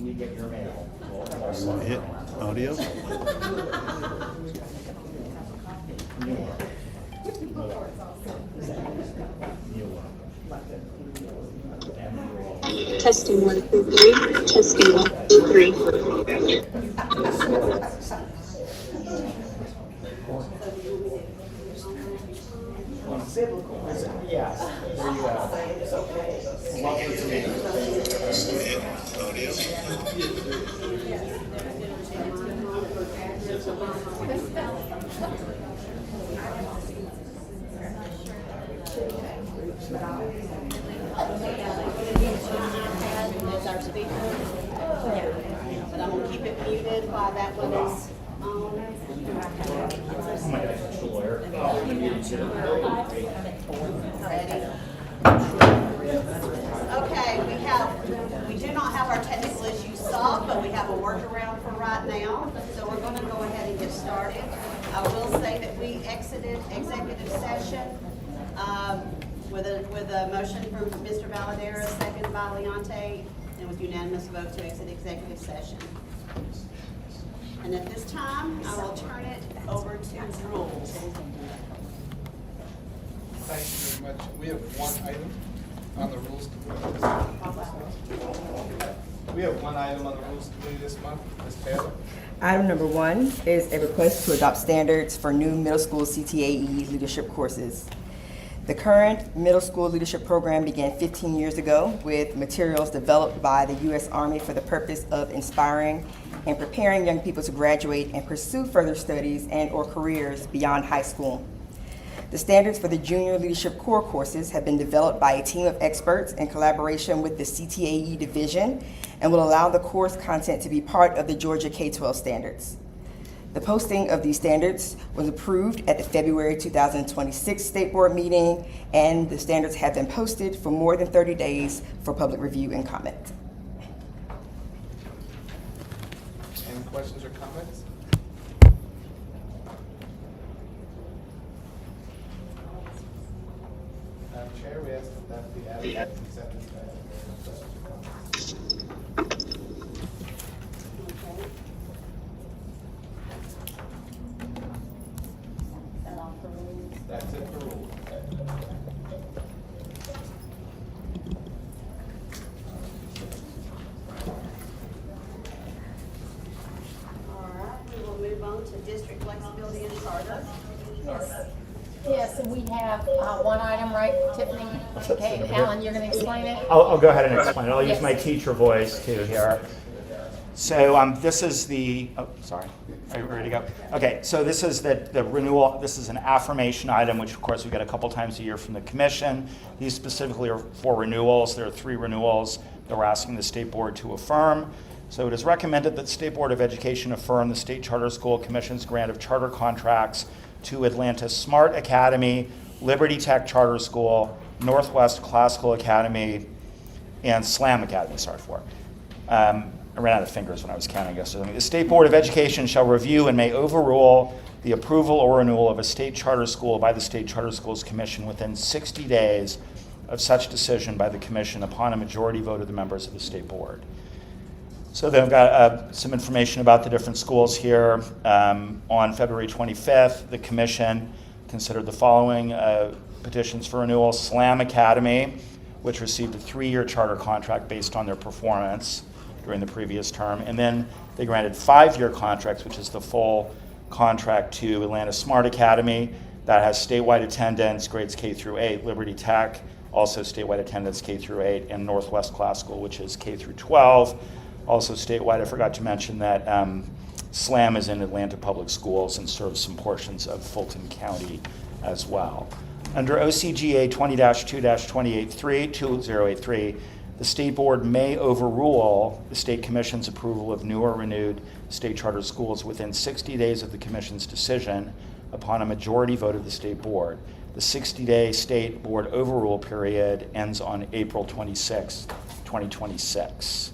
when you get your mail. Hit audio. Testing 1, 2, 3. Testing 1, 2, 3. Yes, there you go. Lovely to meet As our speaker. Yeah. But I'm going to keep it muted while that one is on. Oh my gosh, it's a lawyer. Ready? Okay, we do not have our technical issues solved, but we have a workaround for right now. So we're going to go ahead and get started. I will say that we exited executive session with a motion from Mr. Valadera, second by Leonte, and with unanimous vote to exit executive session. And at this time, I will turn it over to rules. Thank you very much. We have one item on the rules committee. We have one item on the rules committee this month. Ms. Taylor. Item number 1 is a request to adopt standards for new middle school CTAE leadership courses. The current middle school leadership program began 15 years ago with materials developed by the U.S. Army for the purpose of inspiring and preparing young people to graduate and pursue further studies and/or careers beyond high school. The standards for the junior leadership core courses have been developed by a team of experts in collaboration with the CTAE division and will allow the course content to be part of the Georgia K-12 standards. The posting of these standards was approved at the February 2026 State Board meeting, and the standards have been posted for more than 30 days for public review and comment. Any questions or comments? Madam Chair, we ask that be added to the consent agenda. That's it for rules. All right, we will move on to district flexibility and charter. Yes, and we have one item, right, Tiffany? Okay, Alan, you're going to explain it? I'll go ahead and explain it. I'll use Yes. my teacher voice too here. So this is the, sorry, are you ready to go? Okay, so this is the renewal, this is an affirmation item, which of course we get a couple times a year from the commission. These specifically are for renewals. There are 3 renewals that we're asking the State Board to affirm. So it is recommended that the State Board of Education affirm the State Charter School Commission's grant of charter contracts to Atlanta Smart Academy, Liberty Tech Charter School, Northwest Classical Academy, and Slam Academy, I ran out of fingers when I was counting yesterday. The State Board of Education shall review and may overrule the approval or renewal of a state charter school by the State Charter Schools Commission within 60 days of such decision by the Commission upon a majority vote of the members of the State Board. So then I've got some information about the different schools here. On February 25th, the Commission considered the following petitions for renewal. Slam Academy, which received a 3-year charter contract based on their performance during the previous term. And then they granted 5-year contracts, which is the full contract to Atlanta Smart Academy. That has statewide attendance, grades K through 8. Liberty Tech, also statewide attendance K through 8. And Northwest Classical, which is K through 12. Also statewide, I forgot to mention that SLAM is in Atlanta Public Schools and serves some portions of Fulton County as well. Under OCGA 20-2-2083, the State Board may overrule the State Commission's approval of new or renewed state charter schools within 60 days of the Commission's decision upon a majority vote of the State Board. The 60-day State Board overrule period ends on April 26, 2026.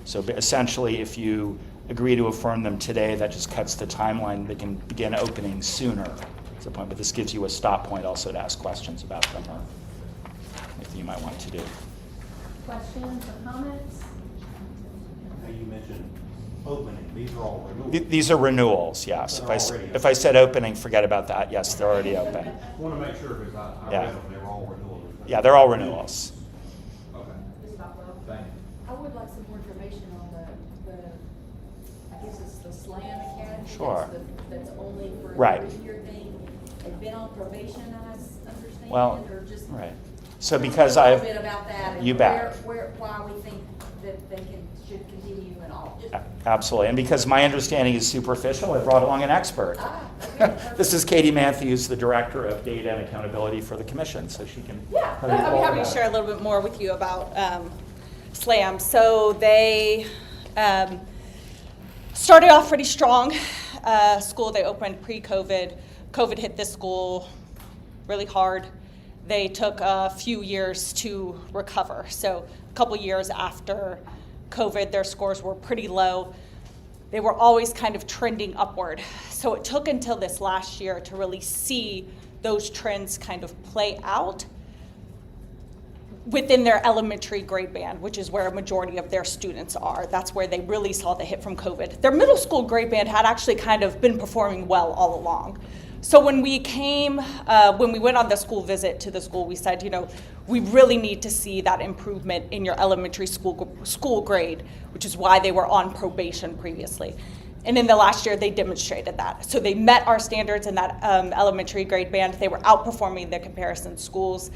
So essentially, if you agree to affirm them today, that just cuts the timeline. They can begin opening sooner. That's the point, but this gives you a stop point also to ask questions about them or anything you might want to do. Questions or comments? you mentioned opening, these are all renewals. These are renewals, yes. They're already open. If I said opening, forget about that. Yes, they're already open. I want to make sure because I Yeah. read them, they were all renewals. Yeah, they're all renewals. Okay. Thank you. I would like some more information on the I guess it's the SLAM Academy. Sure. That's only for a Right. 3-year thing. They've been on probation, I understand, Well, or just. right. So Tell me because a I've, little bit about that and you bet. why we think that they should continue and all. Absolutely, and because my understanding is superficial, I brought along an expert. Okay, This is Katie Matthews, the Director of Data and Accountability for the Commission, so she can Yeah, tell you I'd be all happy to about share a it. little bit more with you about SLAM. So they started off pretty strong. School, they opened pre-COVID. COVID hit this school really hard. They took a few years to recover. So a couple years after COVID, their scores were pretty low. They were always kind of trending upward. So it took until this last year to really see those trends kind of play out within their elementary grade band, which is where a majority of their students are. That's where they really saw the hit from COVID. Their middle school grade band had actually kind of been performing well all along. So when we went on the school visit to the school, we said, we really need to see that improvement in your elementary school grade, which is why they were on probation previously. And in the last year, they demonstrated that. So they met our standards in that elementary grade band. They were outperforming the comparison schools.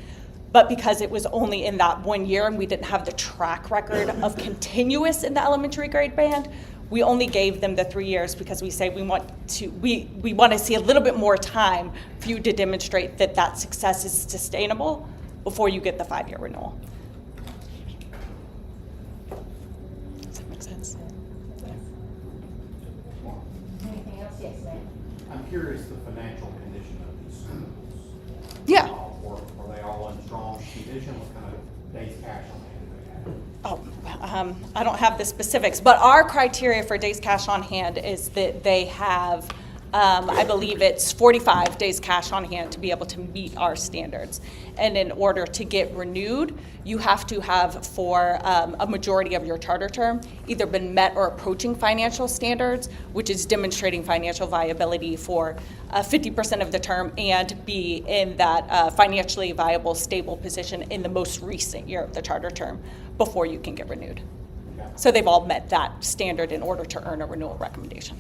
But because it was only in that 1 year and we didn't have the track record of continuous in the elementary grade band, we only gave them the 3 years because we say we want to see a little bit more time for you to demonstrate that that success is sustainable before you get the 5-year renewal. Does that make sense? Anything else? Yes, ma'am. I'm curious the financial condition of these schools. Yeah. Were they all in strong condition? What kind of days cash on hand do they have? I don't have the specifics, but our criteria for days cash on hand is that they have, I believe it's 45 days cash on hand to be able to meet our standards. And in order to get renewed, you have to have for a majority of your charter term either been met or approaching financial standards, which is demonstrating financial viability for 50% of the term, and be in that financially viable, stable position in the most recent year of the charter term before you can get renewed. So they've all met that standard in order to earn a renewal recommendation.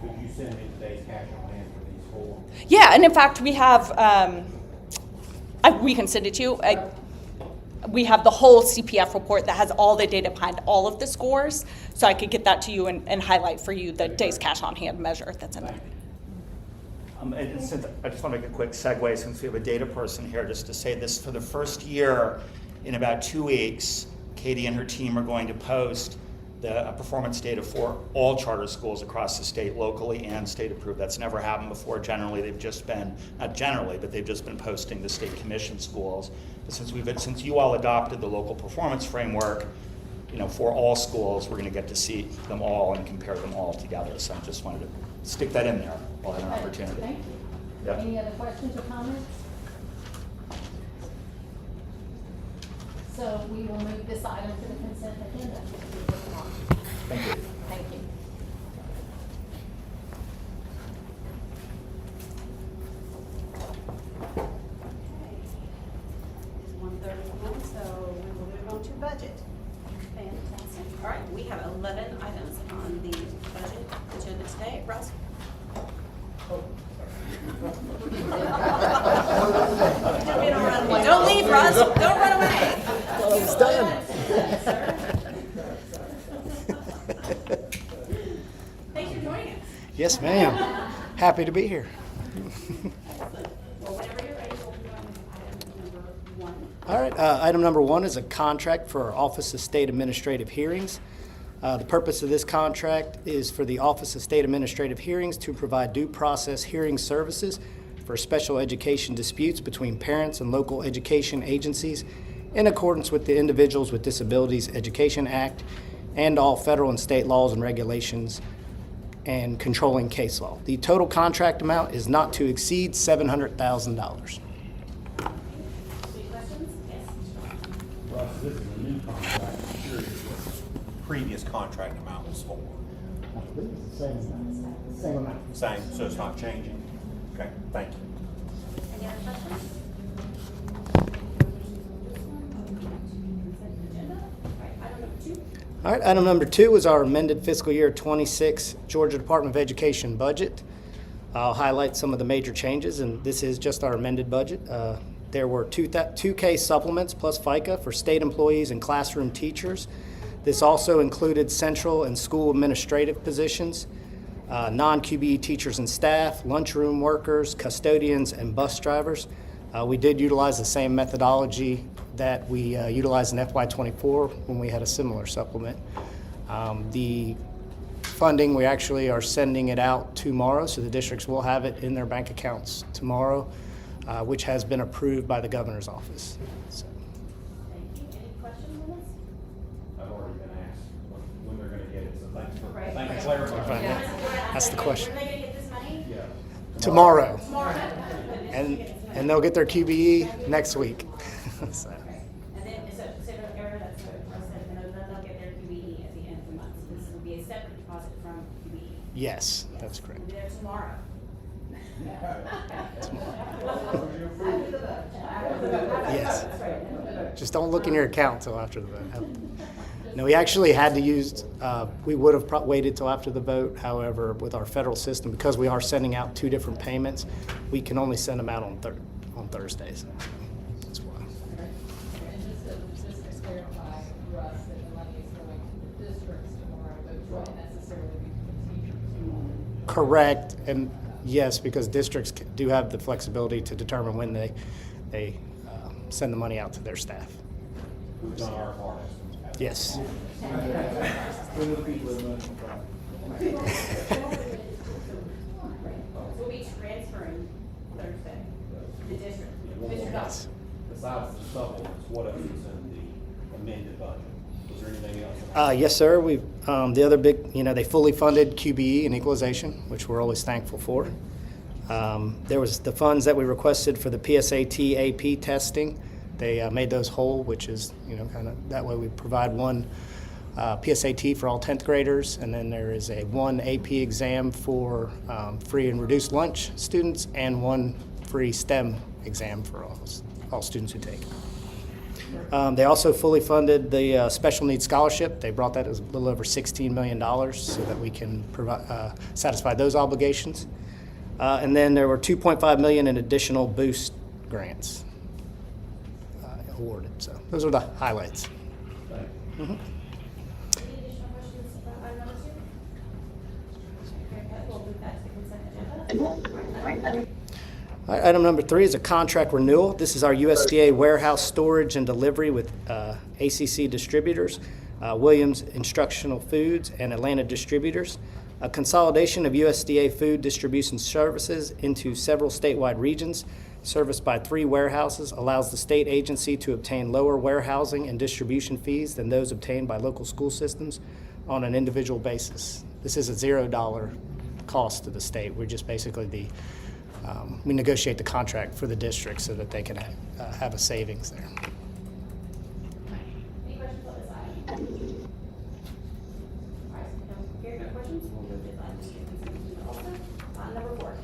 Could you send me the days cash on hand for these 4? Yeah, and in fact, we have, we can send it to you. We have the whole CPF report that has all the data behind all of the scores, so I could get that to you and highlight for you the days cash on hand measure that's in there. And since, I just want to make a quick segue since we have a data person here, just to say this: for the first year, in about 2 weeks, Katie and her team are going to post the performance data for all charter schools across the state, locally and state approved. That's never happened before. Generally, they've just been, not generally, but they've just been posting the state commission schools. But since you all adopted the local performance framework, for all schools, we're going to get to see them all and compare them all together. So I just wanted to stick that in there while I had an opportunity. Thank you. Yep. Any other questions or comments? So we will move this item to the consent agenda. Thank you. Thank you. It's 1:31, so we will move on to budget. Fantastic. All right, we have 11 items on the budget agenda today. Russ? Don't leave, Russ. Don't run away. It's done. Thanks for joining us. Yes, ma'am. Happy to be here. Well, whenever you're ready, we'll move on to item number 1. All right, item number 1 is a contract for our Office of State Administrative Hearings. The purpose of this contract is for the Office of State Administrative Hearings to provide due process hearing services for special education disputes between parents and local education agencies in accordance with the Individuals with Disabilities Education Act and all federal and state laws and regulations and controlling case law. The total contract amount is not to exceed $700,000. Any questions? Yes. Russ, this is a new contract. I'm curious previous contract amount was for? Same amount. Same, so it's not changing? Okay, thank you. Any other questions? All right, item number 2 is our amended fiscal year 26 Georgia Department of Education budget. I'll highlight some of the major changes, and this is just our amended budget. There were 2K supplements plus FICA for state employees and classroom teachers. This also included central and school administrative positions, non-QBE teachers and staff, lunchroom workers, custodians, and bus drivers. We did utilize the same methodology that we utilized in FY24 when we had a similar supplement. The funding, we actually are sending it out tomorrow, so the districts will have it in their bank accounts tomorrow, which has been approved by the governor's office. So. Thank you. Any questions on this? I've already been asked when they're gonna get it, so thanks for Right. clarifying. That's the question. When are they gonna get this money? Yeah. Tomorrow. Tomorrow. And they'll get their QBE next week. So. And then, so Erica, that's what I said, and then they'll get their QBE at the end of the month. So this will be a separate deposit from QBE. Yes, that's correct. We'll be there tomorrow. Yes. Just don't look in your account until after the vote. No, we actually had to use, we would have waited till after the vote. However, with our federal system, because we are sending out 2 different payments, we can only send them out on Thursdays. That's why. And just to clarify, Russ, that the money is going to the districts tomorrow, but it won't necessarily be to the teachers. Correct, and yes, because districts do have the flexibility to determine when they send the money out to their staff. We've done our part. Yes. So we'll be transferring Thursday, the district. Mr. Doss. Besides the supplements, what else is in the amended budget? Was there anything else? Yes, sir. We the other big, they fully funded QBE and equalization, which we're always thankful for. There was the funds that we requested for the PSAT AP testing. They made those whole, which is, kind of that way we provide one PSAT for all 10th graders, and then there is one AP exam for free and reduced lunch students, and one free STEM exam for all students who take it. They also fully funded the special needs scholarship. They brought that as a little over $16 million so that we can satisfy those obligations. And then there were $2.5 million in additional boost grants awarded. So those are the highlights. Mm-hmm. Any additional questions about item number 2? Okay, we'll move that to the consent agenda. All right, item number 3 is a contract renewal. This is our USDA warehouse storage and delivery with ACC distributors, Williams Instructional Foods, and Atlanta Distributors. A consolidation of USDA food distribution services into several statewide regions serviced by 3 warehouses allows the state agency to obtain lower warehousing and distribution fees than those obtained by local school systems on an individual basis. This is a $0 cost to the state. We're just basically we negotiate the contract for the district so that they can have a savings there. Any questions on this item? All right, hearing no questions, we'll move this item to the consent agenda also. Number 4.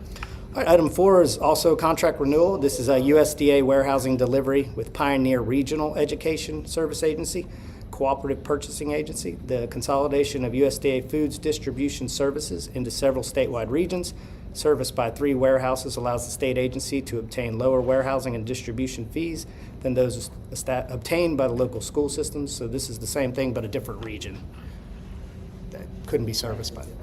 All right, item 4 is also contract renewal. This is a USDA warehousing delivery with Pioneer Regional Education Service Agency, Cooperative Purchasing Agency. The consolidation of USDA foods distribution services into several statewide regions serviced by 3 warehouses allows the state agency to obtain lower warehousing and distribution fees than those obtained by the local school systems. So this is the same thing but a different region that couldn't be serviced by them.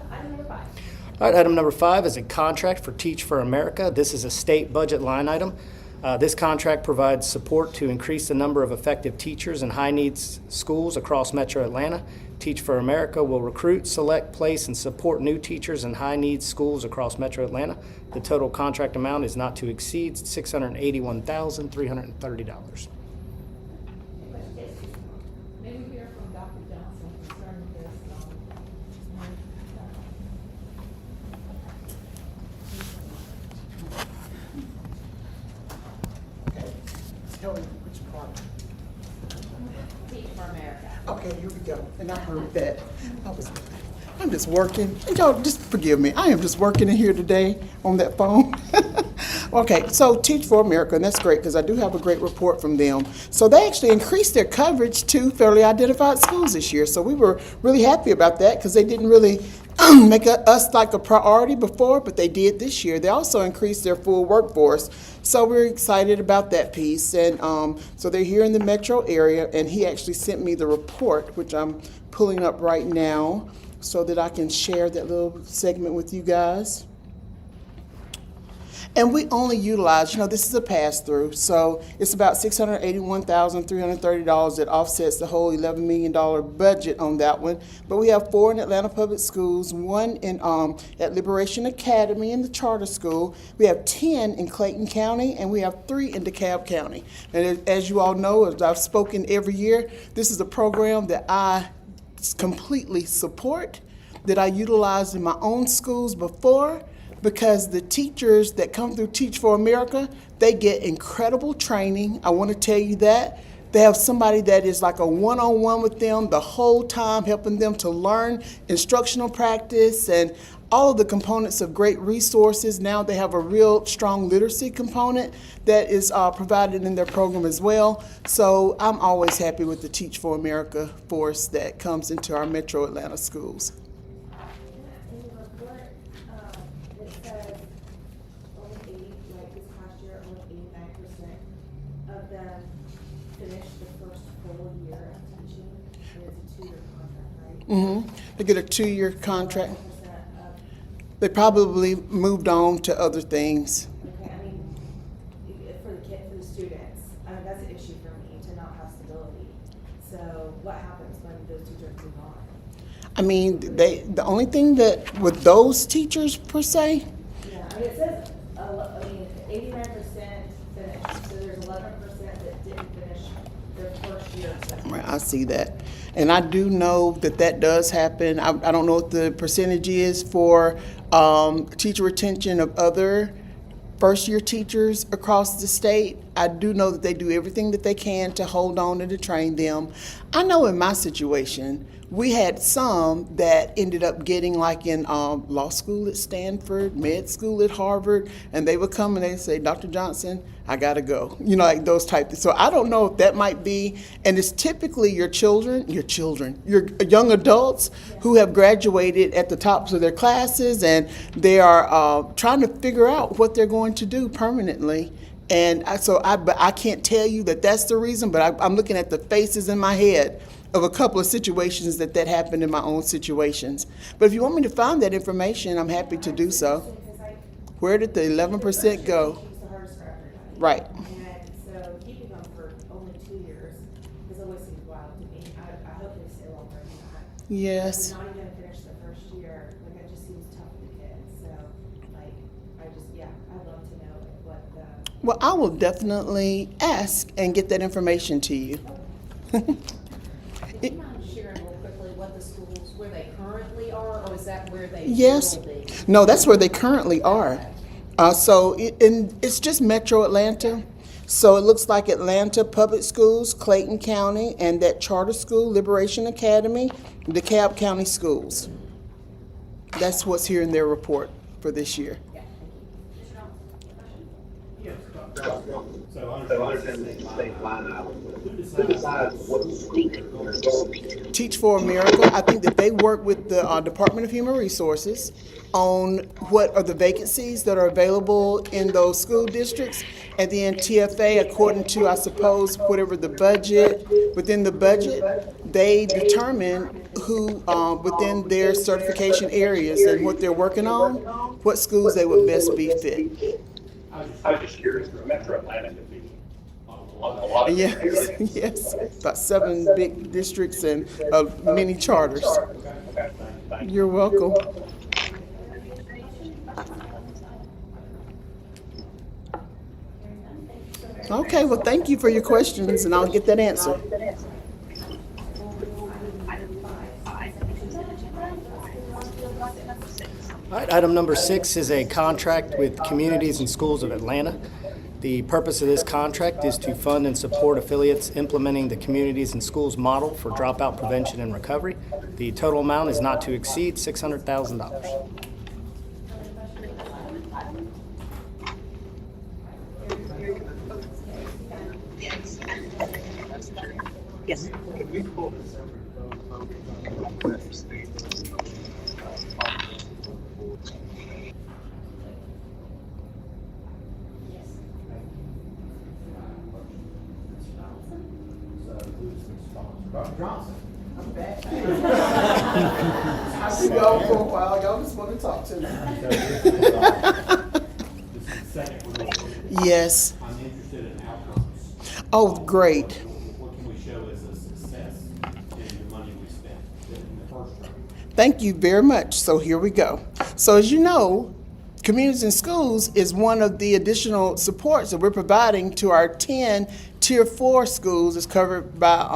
Item number 5. All right, item number 5 is a contract for Teach for America. This is a state budget line item. This contract provides support to increase the number of effective teachers in high-needs schools across Metro Atlanta. Teach for America will recruit, select, place, and support new teachers in high-needs schools across Metro Atlanta. The total contract amount is not to exceed $681,330. Maybe we hear from Dr. Johnson concerning this. Kelly, and I heard that. I'm just working, and y'all just forgive me. I am just working in here today on that phone. Okay, so Teach for America, and that's great because I do have a great report from them. So they actually increased their coverage to federally identified schools this year. So we were really happy about that because they didn't really make us like a priority before, but they did this year. They also increased their full workforce. So we're excited about that piece. And so they're here in the metro area, and he actually sent me the report, which I'm pulling up right now so that I can share that little segment with you guys. And we only utilize, this is a pass-through, so it's about $681,330 that offsets the whole $11 million budget on that one. But we have 4 in Atlanta Public Schools, 1 in at Liberation Academy in the charter school. We have 10 in Clayton County, and we have 3 in DeKalb County. And as you all know, as I've spoken every year, this is a program that I completely support, that I utilized in my own schools before, because the teachers that come through Teach for America, they get incredible training. I want to tell you that. They have somebody that is like a one-on-one with them the whole time, helping them to learn instructional practice and all of the components of great resources. Now they have a real strong literacy component that is provided in their program as well. So I'm always happy with the Teach for America force that comes into our metro Atlanta schools. They get a 2-year contract. They probably moved on to other things. Okay, for the students, that's an issue for me to not have stability. So what happens when those teachers move on? The only thing that with those teachers per se. Yeah, it says 89% finished, so there's 11% that didn't finish their first year. Right, I see that. And I do know that does happen. I don't know what the percentage is for teacher retention of other first-year teachers across the state. I do know that they do everything that they can to hold on and to train them. I know in my situation, we had some that ended up getting like in law school at Stanford, med school at Harvard, and they would come and they'd say, Dr. Johnson, I gotta go. Like those type things. So I don't know if that might be, and it's typically your young adults who have graduated at the tops of their classes, and they are trying to figure out what they're going to do permanently. And I can't tell you that that's the reason, but I'm looking at the faces in my head of a couple of situations that happened in my own situations. But if you want me to find that information, I'm happy to do so. Where did the 11% go? Right. And so keeping them for only 2 years has always seemed wild to me. I hope they stay longer than that. Yes. Not even finish the first year, it just seems tough for the kids. So, I'd love to know what the... Well, I will definitely ask and get that information to you. Do you mind sharing real quickly what the schools, where they currently are, or is that where they Yes. will be? No, that's where they currently are. It's just Metro Atlanta. So it looks like Atlanta Public Schools, Clayton County, and that charter school, Liberation Academy, DeKalb County Schools. That's what's here in their report for this year. Teach for America, I think that they work with the Department of Human Resources on what are the vacancies that are available in those school districts, and then TFA, according to, I suppose, whatever the budget, within the budget, they determine who, within their certification areas and what they're working on, what schools they would best be fit. I was just curious, Metro Atlanta could be a lot of areas. Yes, about 7 big districts and many charters. You're welcome. Okay, well, thank you for your questions, and I'll get that answer. All right, item number 6 is a contract with Communities and Schools of Atlanta. The purpose of this contract is to fund and support affiliates implementing the Communities and Schools model for dropout prevention and recovery. The total amount is not to exceed $600,000. Yes. Dr. Johnson. I'm back. I've been gone for a while. Y'all just want to talk to me. This is the second one. Yes. I'm interested in outcomes. Oh, great. What can we show as a success in the money we spent in the first round? Thank you very much. So here we go. So as you know, Communities in Schools is one of the additional supports that we're providing to our 10 Tier 4 schools as covered by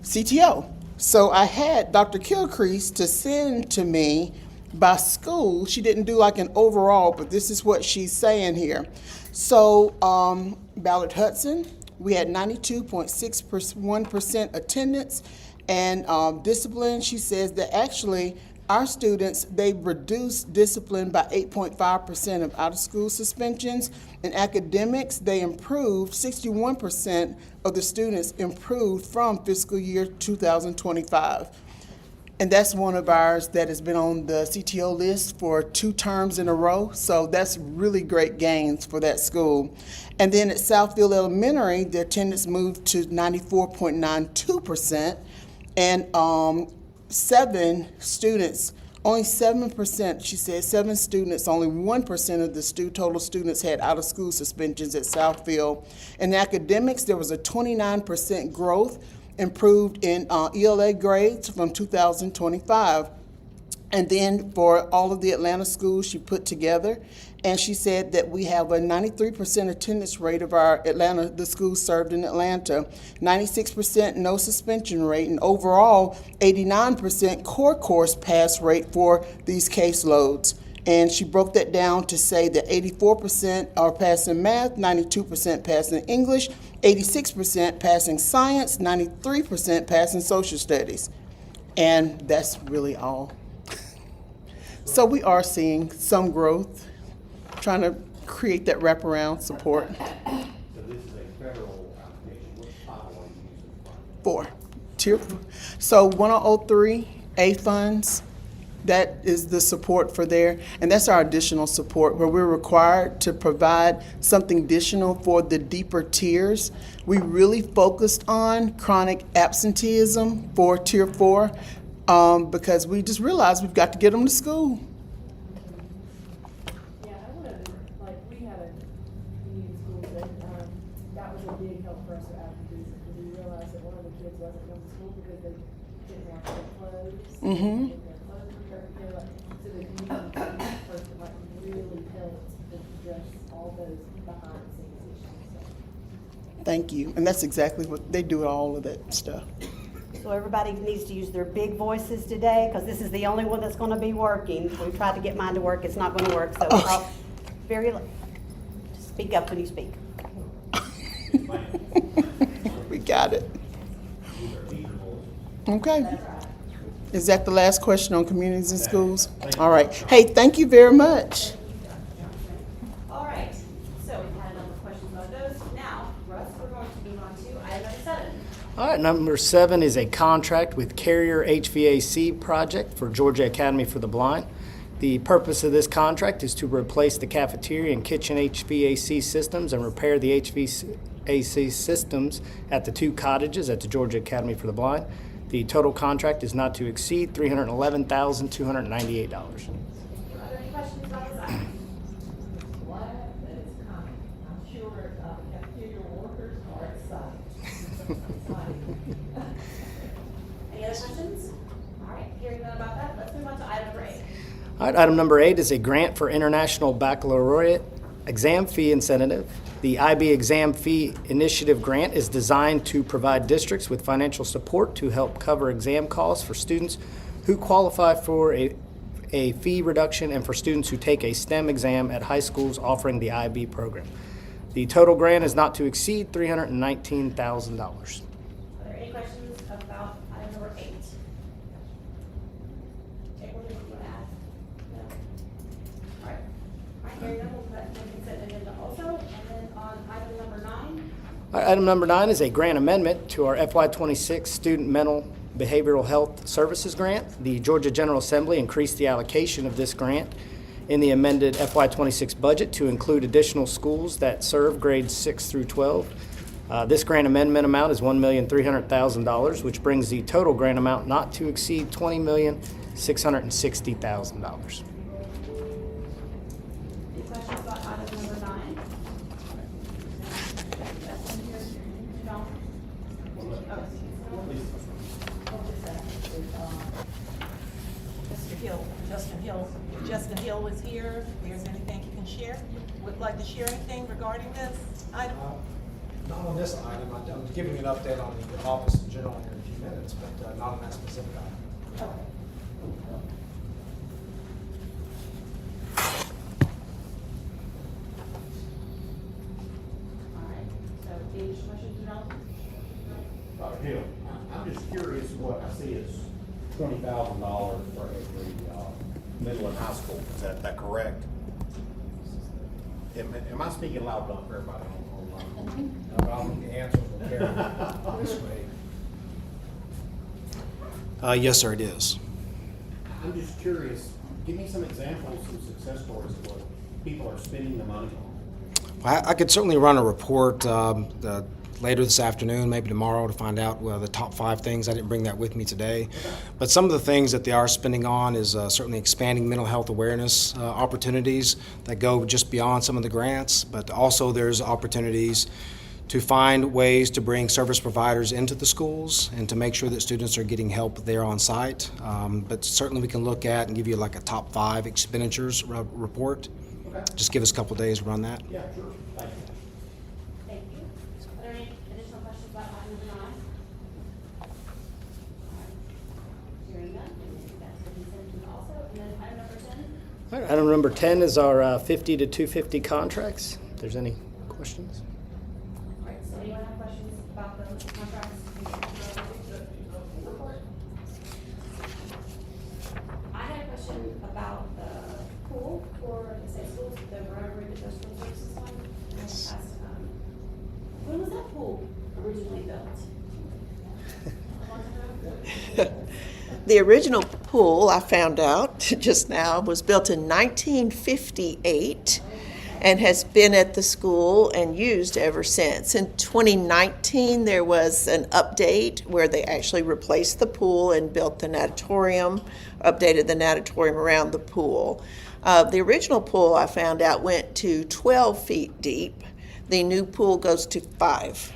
CTO. So I had Dr. Kilcrease to send to me by school. She didn't do like an overall, but this is what she's saying here. So Ballard Hudson, we had 92.61% attendance, and discipline, she says that actually our students, they reduced discipline by 8.5% of out-of-school suspensions. In academics, they improved, 61% of the students improved from fiscal year 2025. And that's one of ours that has been on the CTO list for 2 terms in a row. So that's really great gains for that school. And then at Southfield Elementary, the attendance moved to 94.92%. And 7 students, only 7%, she said, 7 students, only 1% of the total students had out-of-school suspensions at Southfield. In academics, there was a 29% growth, improved in ELA grades from 2025. And then for all of the Atlanta schools she put together, and she said that we have a 93% attendance rate of our Atlanta, the schools served in Atlanta, 96% no suspension rate, and overall 89% core course pass rate for these caseloads. And she broke that down to say that 84% are passing math, 92% passing English, 86% passing science, 93% passing social studies. And that's really all. So we are seeing some growth, trying to create that wraparound support. So this is a federal application. What title are you using for? 4. Tier 4. So 1003A funds, that is the support for there. And that's our additional support where we're required to provide something additional for the deeper tiers. We really focused on chronic absenteeism for Tier 4 because we just realized we've got to get them to school. Yeah, I would have, like, we had a community school that, that was a big help for us with advocacy, because we realized that one of the kids wasn't going to school because they didn't want their clothes. Mm-hmm. Their clothes were dirty, so the community person, like, really helped address all those behind the scenes issues. Thank you. And that's exactly what they do, all of that stuff. So everybody needs to use their big voices today, because this is the only one that's gonna be working. We've tried to get mine to work, it's not gonna work, so I'll just speak up when you speak. We got it. Okay. Is that the last question on communities and schools? All right. Hey, thank you very much. All right, so we've had a number of questions about those. Now, Russ, we're going to move on to item number 7. All right, number 7 is a contract with Carrier HVAC project for Georgia Academy for the Blind. The purpose of this contract is to replace the cafeteria and kitchen HVAC systems and repair the HVAC systems at the 2 cottages at the Georgia Academy for the Blind. The total contract is not to exceed $311,298. Are there any questions about this item? Glad that it's coming. I'm sure cafeteria workers are excited. Any other questions? All right, hearing none about that, let's move on to item number 8. All right, item number 8 is a grant for International Baccalaureate Exam Fee Incentive. The IB Exam Fee Initiative grant is designed to provide districts with financial support to help cover exam costs for students who qualify for a fee reduction and for students who take a STEM exam at high schools offering the IB program. The total grant is not to exceed $319,000. Are there any questions about item number 8? Okay, we're going to add. No. All right. All right, hearing none, we'll put that in the consent agenda also. And then on item number 9. Item number 9 is a grant amendment to our FY26 Student Mental Behavioral Health Services Grant. The Georgia General Assembly increased the allocation of this grant in the amended FY26 budget to include additional schools that serve grades 6 through 12. This grant amendment amount is $1,300,000, which brings the total grant amount not to exceed $20,660,000. Any questions about item number 9? Justin Hill is here. If there's anything you can share, would like to share anything regarding this item? Not on this item. I'm giving an update on the office in general here in a few minutes, but not on that specific item. Okay. All right. So, any questions, Donald? Dr. Hill, I'm just curious what I see is $20,000 for every middle and high school. Is that correct? Am I speaking loud enough for everybody online? I don't think the answer will carry this way. Yes, sir, it is. I'm just curious, give me some examples, some success stories of what people are spending the money on. I could certainly run a report later this afternoon, maybe tomorrow, to find out the top 5 things. I didn't bring that with me today. But some of the things that they are spending on is certainly expanding mental health awareness opportunities that go just beyond some of the grants. But also there's opportunities to find ways to bring service providers into the schools and to make sure that students are getting help there on site. But certainly we can look at and give you like a top 5 expenditures report. Okay. Just give us a couple days to run that. Yeah, sure. Thank you. Thank you. Are there any additional questions about item number 9? Hearing none, that's the consent agenda also. And then item number 10. All right, item number 10 is our 50 to 250 contracts. If there's any questions. All right, so anyone have questions about the contracts? Report. I had a question about the pool for the state schools, the Rotary Industrial Services Fund. Yes. When was that pool originally built? The original pool, I found out just now, was built in 1958 and has been at the school and used ever since. In 2019, there was an update where they actually replaced the pool and built the natatorium, updated the natatorium around the pool. The original pool, I found out, went to 12 feet deep. The new pool goes to 5,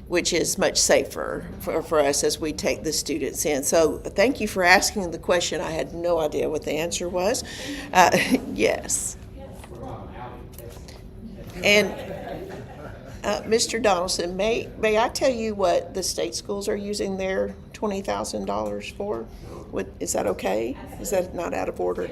which is much safer for us as we take the students in. So thank you for asking the question. I had no idea what the answer was. Yes. And Mr. Donaldson, may I tell you what the state schools are using their $20,000 for? Is that okay? Is that not out of order?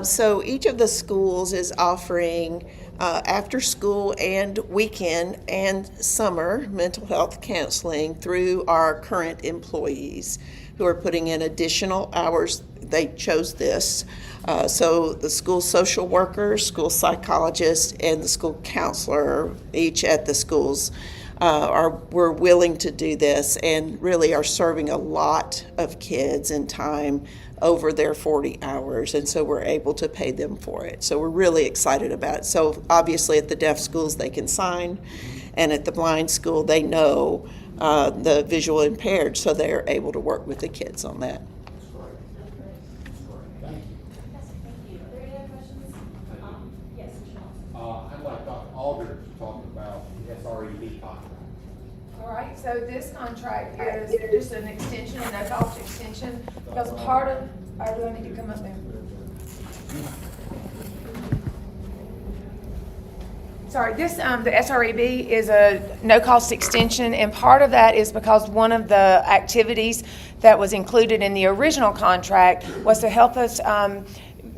So each of the schools is offering after school and weekend and summer mental health counseling through our current employees who are putting in additional hours. They chose this. So the school social worker, school psychologist, and the school counselor, each at the schools, were willing to do this and really are serving a lot of kids in time over their 40 hours, and so we're able to pay them for it. So we're really excited about it. So obviously at the deaf schools they can sign, and at the blind school they know the visual impaired, so they're able to work with the kids on that. I'd like Dr. Aldridge to talk about the SREB contract. All right, so this contract is just an extension, a no-cost extension, because part of, do I need to come up there? Sorry, this, the SREB is a no-cost extension, and part of that is because one of the activities that was included in the original contract was to help us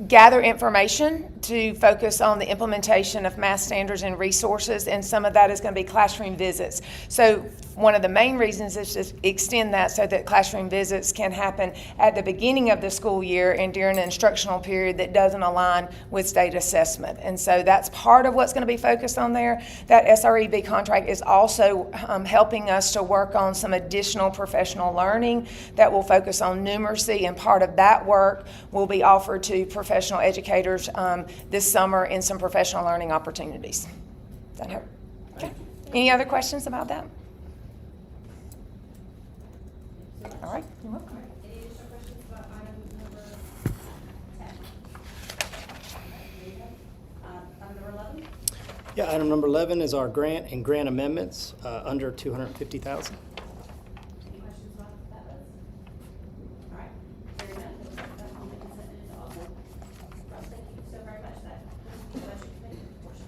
gather information to focus on the implementation of math standards and resources, and some of that is going to be classroom visits. So one of the main reasons is to extend that so that classroom visits can happen at the beginning of the school year and during an instructional period that doesn't align with state assessment. And so that's part of what's going to be focused on there. That SREB contract is also helping us to work on some additional professional learning that will focus on numeracy, and part of that work will be offered to professional educators this summer in some professional learning opportunities. Does that help? Okay. Any other questions about that? All right, you're welcome. Any additional questions about item number 10? Item number 11? Yeah, item number 11 is our grant and grant amendments under $250,000. Any questions about that list? All right, hearing none, we'll put that on the consent agenda also. Russ, thank you so very much. That concludes the budget committee portion.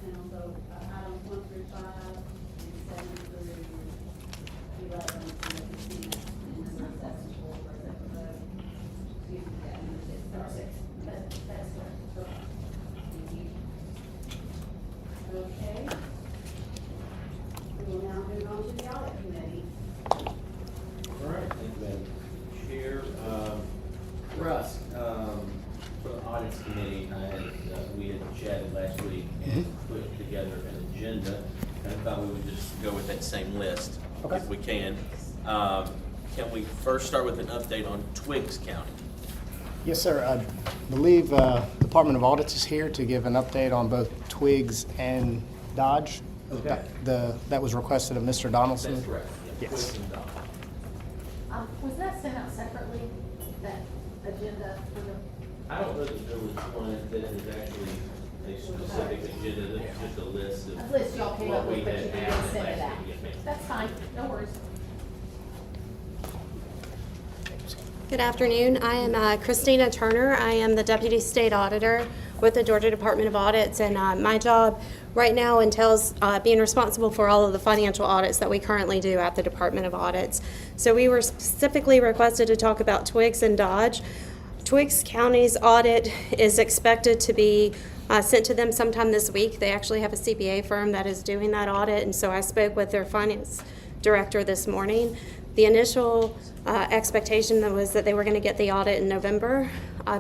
And on those items 1 through 5, and 7 through 11, and 15, and number 7 for executive, excuse me, yeah, number 6. That's correct. Okay. Thank you. Okay. We will now move on to the audit committee. All right, thank you, Madam Chair. Russ, for the audits committee, we had chatted last week and put together an agenda, and I thought we would just go with that same list if we can. Can we first start with an update on Twiggs County? Yes, sir. I believe Department of Audits is here to give an update on both Twiggs and Dodge. Okay. That was requested of Mr. Donaldson. That's correct. Yeah, Yes. Twiggs and Dodge. Was that sent out separately, that agenda for the? I don't know that there was one that is actually a specific agenda, that's just a list of A list y'all came up what we with, but had you didn't added send it last out. week. Yes, ma'am. That's fine, no worries. Good afternoon. I am Christina Turner. I am the Deputy State Auditor with the Georgia Department of Audits, and my job right now entails being responsible for all of the financial audits that we currently do at the Department of Audits. So we were specifically requested to talk about Twiggs and Dodge. Twiggs County's audit is expected to be sent to them sometime this week. They actually have a CPA firm that is doing that audit, and so I spoke with their finance director this morning. The initial expectation was that they were going to get the audit in November.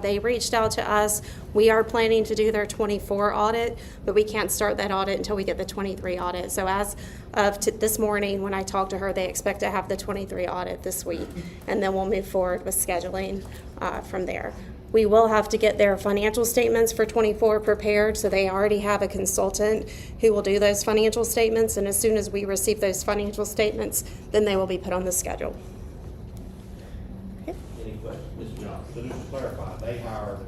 They reached out to us. We are planning to do their 24 audit, but we can't start that audit until we get the 23 audit. So as of this morning, when I talked to her, they expect to have the 23 audit this week, and then we'll move forward with scheduling from there. We will have to get their financial statements for 24 prepared, so they already have a consultant who will do those financial statements, and as soon as we receive those financial statements, then they will be put on the schedule. Any questions? Mr. Johnson? So just to clarify, they hired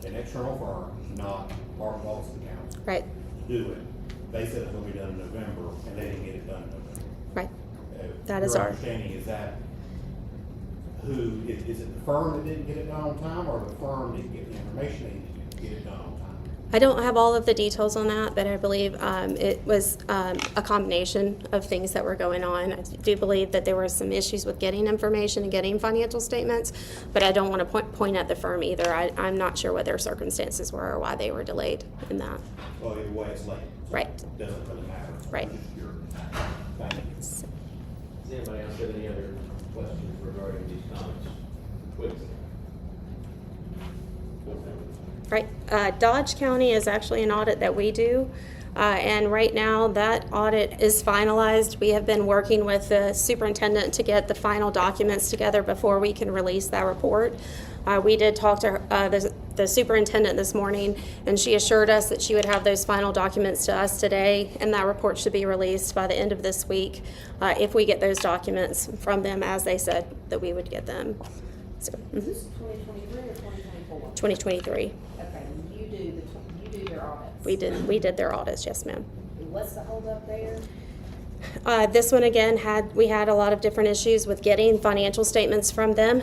an external firm, not part of Austin County. Right. To do it. They said it's going to be done in November, and they didn't get it done in November. Right. That Your is our understanding is that is it the firm that didn't get it done on time, or the firm didn't get the information they needed to get it done on time? I don't have all of the details on that, but I believe it was a combination of things that were going on. I do believe that there were some issues with getting information and getting financial statements, but I don't want to point at the firm either. I'm not sure what their circumstances were or why they were delayed in that. Well, either way, it's late. So Right. It doesn't really matter. Right. Thank you. Does anybody else have any other questions regarding these comments? Twiggs? Right. Dodge County is actually an audit that we do. And right now, that audit is finalized. We have been working with the superintendent to get the final documents together before we can release that report. We did talk to the superintendent this morning, and she assured us that she would have those final documents to us today, and that report should be released by the end of this week if we get those documents from them as they said that we would get them. So, Is this 2023 or 2024? 2023. Okay, and you do their audits? We did their audits, yes, ma'am. What's the holdup there? This one again we had a lot of different issues with getting financial statements from them.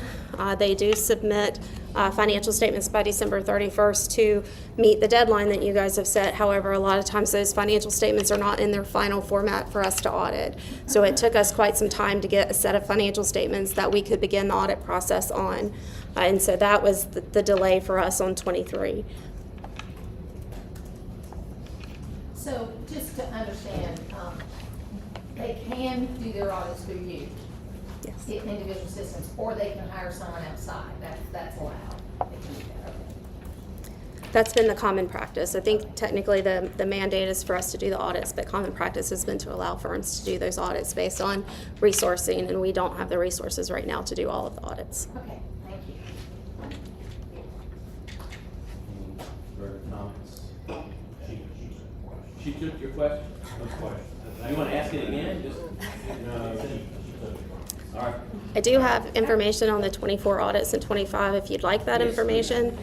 They do submit financial statements by December 31st to meet the deadline that you guys have set. However, a lot of times those financial statements are not in their final format for us to audit. So it took us quite some time to get a set of financial statements that we could begin the audit process on. And so that was the delay for us on 23. So just to understand, they can do their audits through you. Yes. Individual systems, or they can hire someone outside. That's allowed. They can do that. Okay. That's been the common practice. I think technically the mandate is for us to do the audits, but common practice has been to allow firms to do those audits based on resourcing, and we don't have the resources right now to do all of the audits. Okay, thank you. Further comments? She took your question? No question. You want to ask it again? Just, all right. I do have information on the 24 audits and 25 if you'd like that information.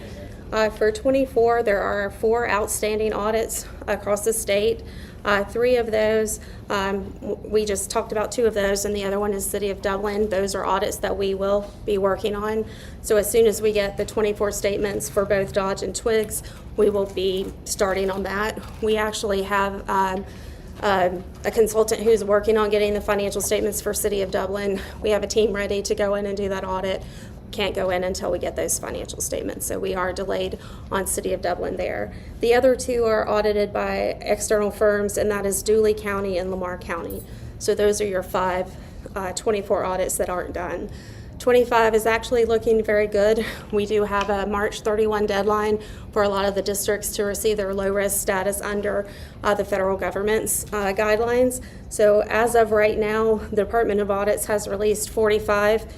For 24, there are 4 outstanding audits across the state. 3 of those, we just talked about 2 of those, and the other one is City of Dublin. Those are audits that we will be working on. So as soon as we get the 24 statements for both Dodge and Twigs, we will be starting on that. We actually have a consultant who's working on getting the financial statements for City of Dublin. We have a team ready to go in and do that audit. Can't go in until we get those financial statements. So we are delayed on City of Dublin there. The other 2 are audited by external firms, and that is Dooley County and Lamar County. So those are your 5 24 audits that aren't done. 25 is actually looking very good. We do have a March 31 deadline for a lot of the districts to receive their low-risk status under the federal government's guidelines. So as of right now, the Department of Audits has released 25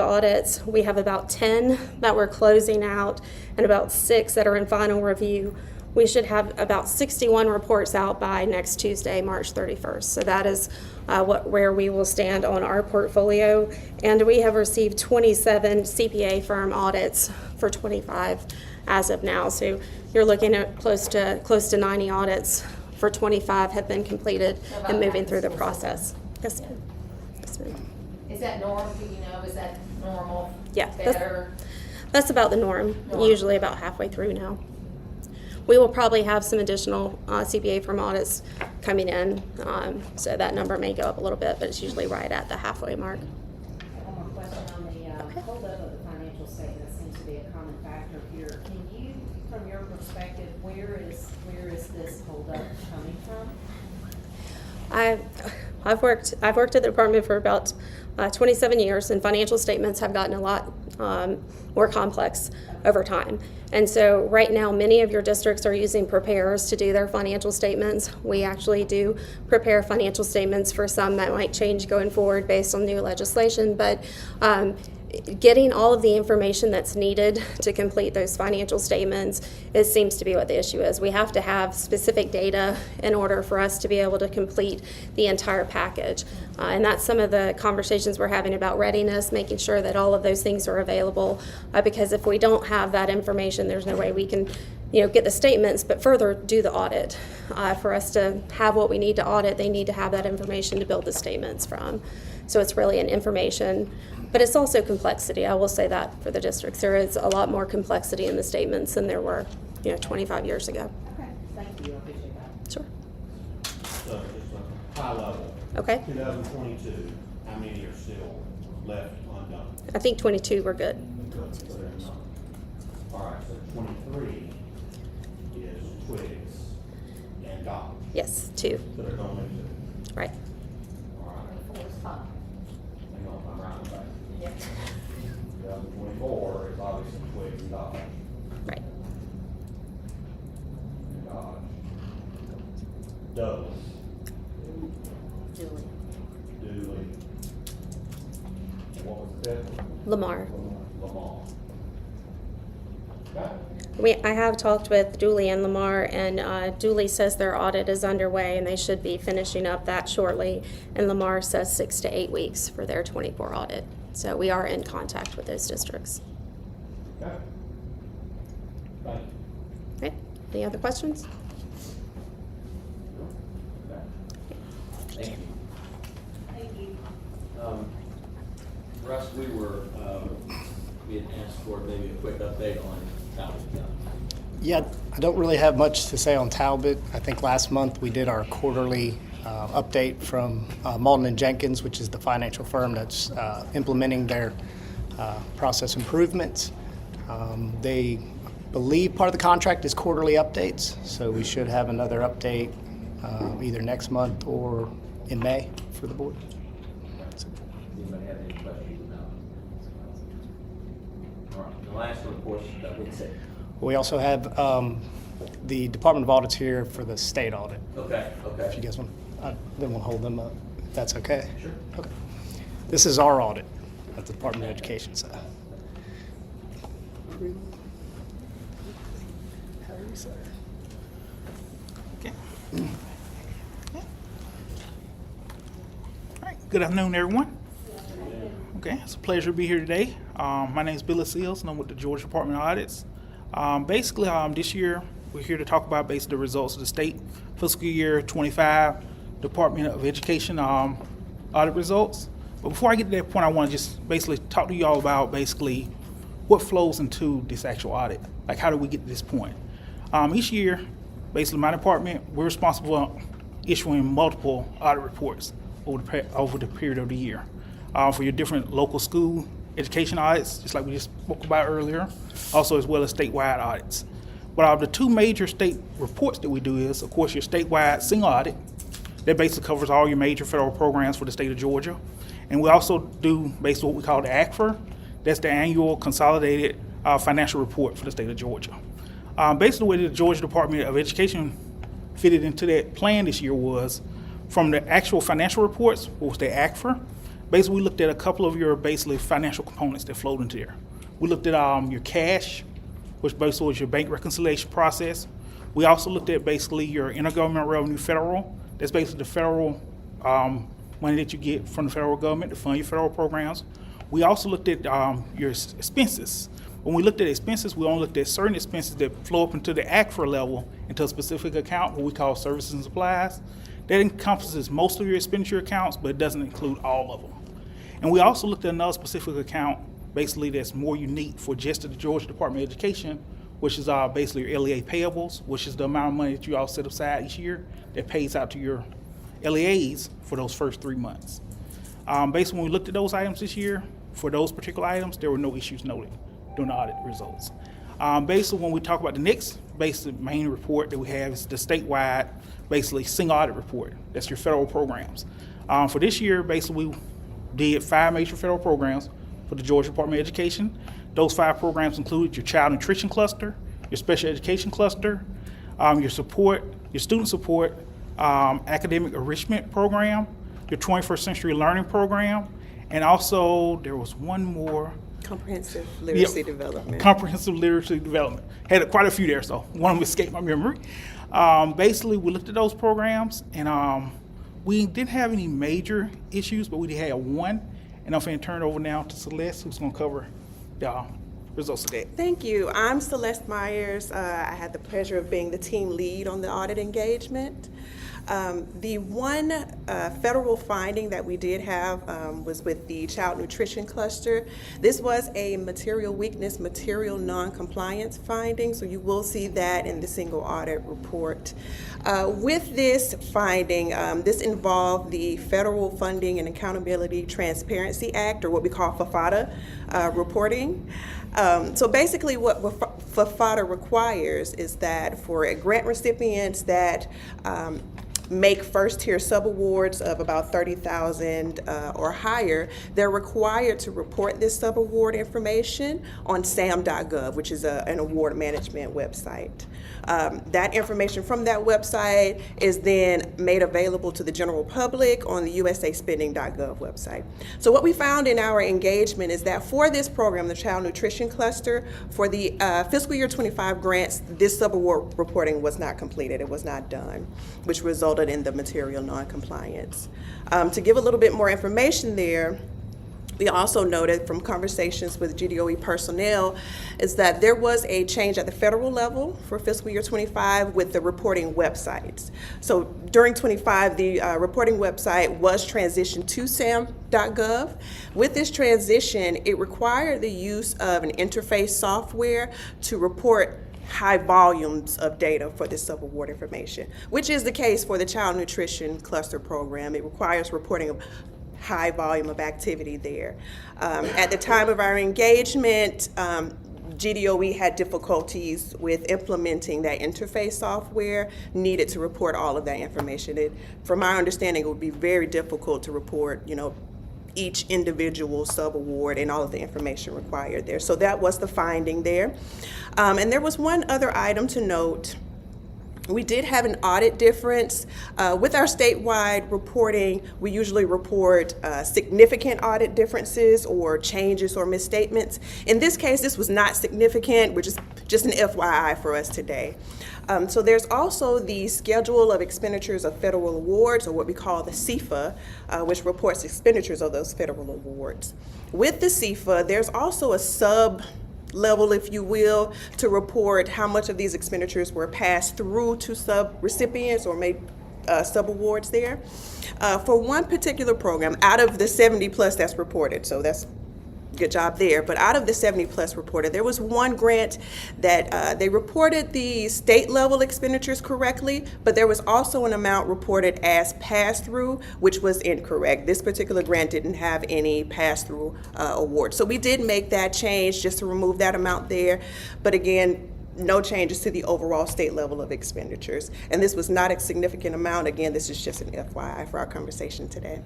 audits. We have about 10 that we're closing out and about 6 that are in final review. We should have about 61 reports out by next Tuesday, March 31st. So that is where we will stand on our portfolio. And we have received 27 CPA firm audits for 25 as of now. So you're looking at close to 90 audits for 25 have been completed and moving through the process. Yes, ma'am. Yes, ma'am. Is that normal? Do you know? Is that normal? Yeah, Better? that's about the norm. Usually about halfway through now. We will probably have some additional CPA firm audits coming in, so that number may go up a little bit, but it's usually right at the halfway mark. One more question on the holdup of the financial statement seems to be a common factor here. Can you, from your perspective, where is this holdup coming from? I've worked at the department for about 27 years, and financial statements have gotten a lot more complex over time. And so right now, many of your districts are using preparers to do their financial statements. We actually do prepare financial statements for some that might change going forward based on new legislation, but getting all of the information that's needed to complete those financial statements, it seems to be what the issue is. We have to have specific data in order for us to be able to complete the entire package. And that's some of the conversations we're having about readiness, making sure that all of those things are available. Because if we don't have that information, there's no way we can get the statements, but further do the audit. For us to have what we need to audit, they need to have that information to build the statements from. So it's really an information, but it's also complexity. I will say that for the districts. There is a lot more complexity in the statements than there were 25 years ago. Okay, thank you, I appreciate that. Sure. So just a high level. Okay. 2022, how many are still left undone? I think 22 were good. All right, so 23 is Twigs and Dodge. Yes, 2. So they're going into. Right. All right. 4 is fine. Hang on, I'm rounding back. Yeah. 2024 is obviously Twigs and Dodge. Right. And Dodge. Dublin. Julie. Dooley. And what was the fifth one? Lamar. Lamar. Okay. I have talked with Dooley and Lamar, and Dooley says their audit is underway and they should be finishing up that shortly. And Lamar says 6 to 8 weeks for their 24 audit. So we are in contact with those districts. Okay. Thank you. Okay. Any other questions? Thank you. Thank you. Russ, we had asked for maybe a quick update on Talbot County. Yeah, I don't really have much to say on Talbot. I think last month we did our quarterly update from Malden and Jenkins, which is the financial firm that's implementing their process improvements. They believe part of the contract is quarterly updates, so we should have another update either next month or in May for the board. Anybody have any questions about it? All right, the last one, of course, that would say. We also have the Department of Audit's here for the state audit. Okay, okay. If you guys want, I didn't want to hold them up, if that's okay. Sure. Okay. This is our audit at the Department of Education side. How are you, sir? Okay. All right. Good afternoon, everyone. Okay, it's a pleasure to be here today. My name is Billy Seals, and I'm with the Georgia Department of Audits. Basically, this year we're here to talk about basically the results of the state fiscal year 25 Department of Education audit results. But before I get to that point, I want to just basically talk to you all about basically what flows into this actual audit. Like, how do we get to this point? Each year, basically my department, we're responsible for issuing multiple audit reports over the period of the year for your different local school education audits, just like we just spoke about earlier, also as well as statewide audits. But the two major state reports that we do is, of course, your statewide single audit. That basically covers all your major federal programs for the state of Georgia. And we also do basically what we call the ACFR. That's the annual consolidated financial report for the state of Georgia. Basically, the way the Georgia Department of Education fitted into that plan this year was from the actual financial reports, what was the ACFR. Basically, we looked at a couple of your basically financial components that flowed into there. We looked at your cash, which basically was your bank reconciliation process. We also looked at basically your intergovernmental revenue federal. That's basically the federal money that you get from the federal government to fund your federal programs. We also looked at your expenses. When we looked at expenses, we only looked at certain expenses that flow up into the ACFR level into a specific account, what we call services and supplies. That encompasses most of your expenditure accounts, but it doesn't include all of them. And we also looked at another specific account, basically that's more unique for just the Georgia Department of Education, which is basically your LEA payables, which is the amount of money that you all set aside each year that pays out to your LEAs for those first 3 months. Basically, when we looked at those items this year, for those particular items, there were no issues noted during the audit results. Basically, when we talk about the next basic main report that we have is the statewide, basically single audit report. That's your federal programs. For this year, basically, we did 5 major federal programs for the Georgia Department of Education. Those 5 programs included your child nutrition cluster, your special education cluster, your student support, academic enrichment program, your 21st century learning program, and also there was one more. Comprehensive literacy development. Comprehensive literacy development. Had quite a few there, so one of them escaped my memory. Basically, we looked at those programs, and we didn't have any major issues, but we did have one. And I'm going to turn it over now to Celeste, who's going to cover the results of that. Thank you. I'm Celeste Myers. I had the pleasure of being the team lead on the audit engagement. The one federal finding that we did have was with the child nutrition cluster. This was a material weakness, material non-compliance finding, so you will see that in the single audit report. With this finding, this involved the Federal Funding and Accountability Transparency Act, or what we call FFATA reporting. So basically what FFATA requires is that for grant recipients that make first-tier subawards of about $30,000 or higher, they're required to report this subaward information on sam.gov, which is an award management website. That information from that website is then made available to the general public on the usaspending.gov website. So what we found in our engagement is that for this program, the Child Nutrition Cluster, for the fiscal year 25 grants, this subaward reporting was not completed. It was not done, which resulted in the material non-compliance. To give a little bit more information there, We also noted from conversations with GDOE personnel is that there was a change at the federal level for fiscal year 25 with the reporting websites. So during 25, the reporting website was transitioned to sam.gov. With this transition, it required the use of an interface software to report high volumes of data for this subaward information, which is the case for the Child Nutrition Cluster Program. It requires reporting of high volume of activity there. At the time of our engagement, GDOE had difficulties with implementing that interface software needed to report all of that information. From my understanding, it would be very difficult to report, each individual subaward and all of the information required there. So that was the finding there. And there was one other item to note. We did have an audit difference. With our statewide reporting, we usually report significant audit differences or changes or misstatements. In this case, this was not significant, which is just an FYI for us today. So there's also the schedule of expenditures of federal awards, or what we call the CFA, which reports expenditures of those federal awards. With the CFA, there's also a sub-level, if you will, to report how much of these expenditures were passed through to sub-recipients or made sub-awards there. For one particular program, out of the 70 plus that's reported, so that's good job there. But out of the 70 plus reported, there was one grant that they reported the state level expenditures correctly, but there was also an amount reported as pass-through, which was incorrect. This particular grant didn't have any pass-through award. So we did make that change just to remove that amount there. But again, no changes to the overall state level of expenditures. And this was not a significant amount. Again, this is just an FYI for our conversation today.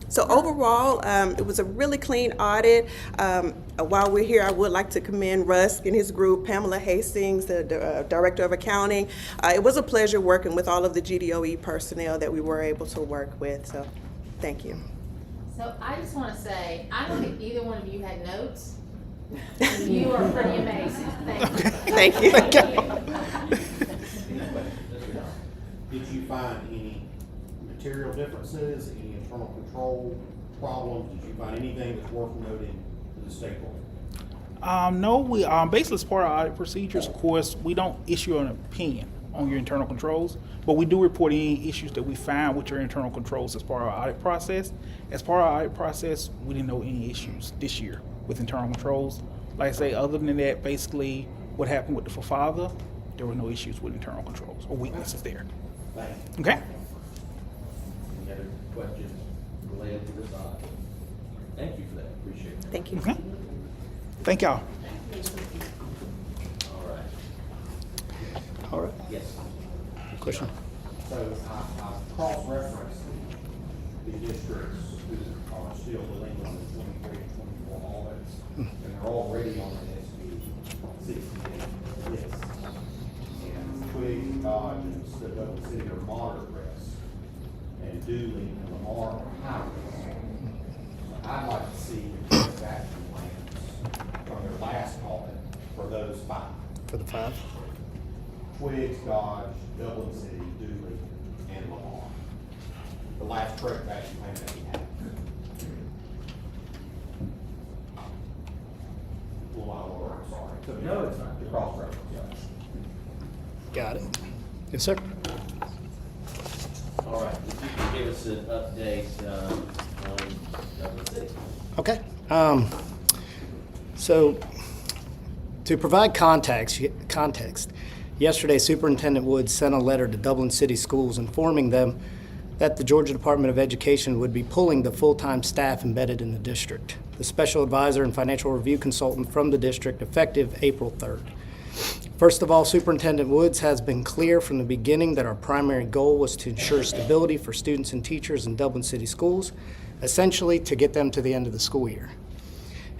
So overall, it was a really clean audit. While we're here, I would like to commend Russ and his group, Pamela Hastings, the Director of Accounting. It was a pleasure working with all of the GDOE personnel that we were able to work with, so thank you. So I just want to say, I don't think either one of you had notes. You are pretty amazing. Thank you. Thank you. Did you find any material differences, any internal control problems? Did you find anything that's worth noting to the stakeholder? No, we basically as part of our audit procedures, of course, we don't issue an opinion on your internal controls, but we do report any issues that we find with your internal controls as part of our audit process. As part of our audit process, we didn't know any issues this year with internal controls. Like I say, other than that, basically what happened with the FAFAVA, there were no issues with internal controls or weaknesses there. Okay? Any other questions related to this audit? Thank you for that, appreciate it. Thank you. Okay. Thank y'all. All right. All right. Yes. Question? So I cross-referenced the districts who are still delinquent in 23 and 24 audits, and they're already on the SB 68 list. And Twig, Dodge, and Dublin City are moderate risk, and Dooley and Lamar are high risk. So I'd like to see the corrective action plans from their last audit for those 5. For the 5? Twigs, Dodge, Dublin City, Dooley, and Lamar. The last corrective action plan that we had. A little out of order, I'm sorry. No, it's not. The cross-reference, yes. Got it. Yes, sir. All right, if you can give us an update on Dublin City. Okay. So to provide context, yesterday Superintendent Woods sent a letter to Dublin City Schools informing them that the Georgia Department of Education would be pulling the full-time staff embedded in the district, the special advisor and financial review consultant from the district, effective April 3rd. First of all, Superintendent Woods has been clear from the beginning that our primary goal was to ensure stability for students and teachers in Dublin City Schools, essentially to get them to the end of the school year.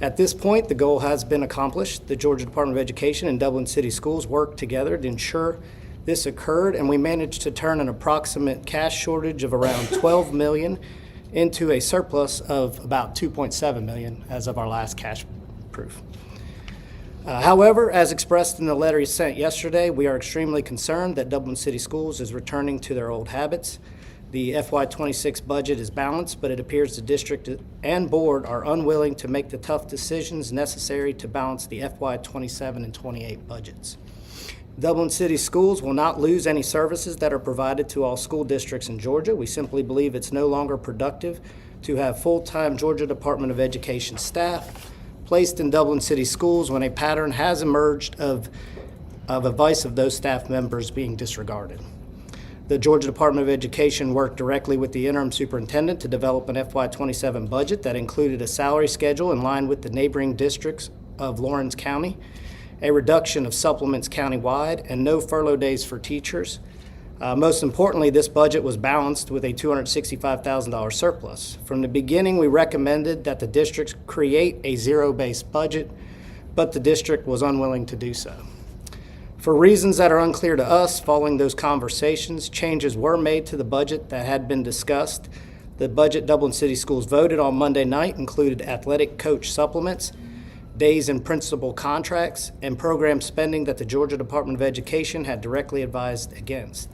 At this point, the goal has been accomplished. The Georgia Department of Education and Dublin City Schools worked together to ensure this occurred, and we managed to turn an approximate cash shortage of around $12 million into a surplus of about $2.7 million as of our last cash proof. However, as expressed in the letter he sent yesterday, we are extremely concerned that Dublin City Schools is returning to their old habits. The FY26 budget is balanced, but it appears the district and board are unwilling to make the tough decisions necessary to balance the FY27 and 28 budgets. Dublin City Schools will not lose any services that are provided to all school districts in Georgia. We simply believe it's no longer productive to have full-time Georgia Department of Education staff placed in Dublin City Schools when a pattern has emerged of advice of those staff members being disregarded. The Georgia Department of Education worked directly with the interim superintendent to develop an FY27 budget that included a salary schedule in line with the neighboring districts of Lawrence County, a reduction of supplements countywide, and no furlough days for teachers. Most importantly, this budget was balanced with a $265,000 surplus. From the beginning, we recommended that the districts create a zero-based budget, but the district was unwilling to do so. For reasons that are unclear to us, following those conversations, changes were made to the budget that had been discussed. The budget Dublin City Schools voted on Monday night included athletic coach supplements, days in principal contracts, and program spending that the Georgia Department of Education had directly advised against.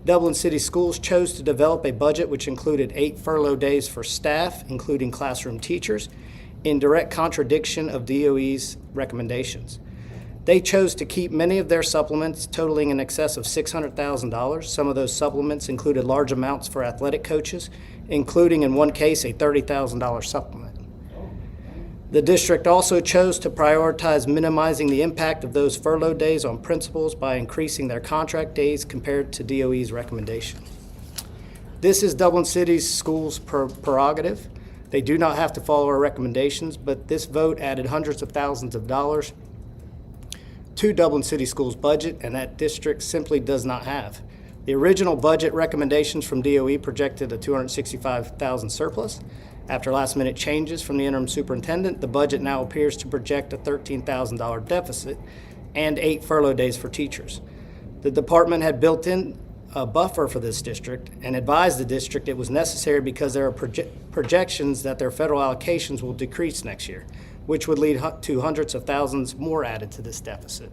Dublin City Schools chose to develop a budget which included 8 furlough days for staff, including classroom teachers, in direct contradiction of DOE's recommendations. They chose to keep many of their supplements totaling in excess of $600,000. Some of those supplements included large amounts for athletic coaches, including in one case a $30,000 supplement. The district also chose to prioritize minimizing the impact of those furlough days on principals by increasing their contract days compared to DOE's recommendation. This is Dublin City Schools' prerogative. They do not have to follow our recommendations, but this vote added hundreds of thousands of dollars to Dublin City Schools' budget, and that district simply does not have. The original budget recommendations from DOE projected a $265,000 surplus. After last-minute changes from the interim superintendent, the budget now appears to project a $13,000 deficit and 8 furlough days for teachers. The department had built in a buffer for this district and advised the district it was necessary because there are projections that their federal allocations will decrease next year, which would lead to hundreds of thousands more added to this deficit.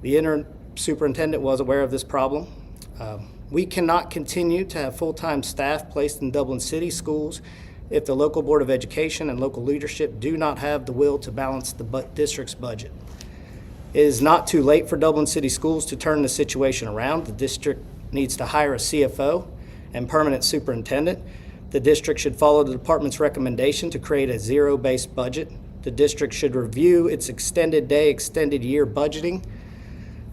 The interim superintendent was aware of this problem. We cannot continue to have full-time staff placed in Dublin City Schools if the local Board of Education and local leadership do not have the will to balance the district's budget. It is not too late for Dublin City Schools to turn the situation around. The district needs to hire a CFO and permanent superintendent. The district should follow the department's recommendation to create a zero-based budget. The district should review its extended day, extended year budgeting,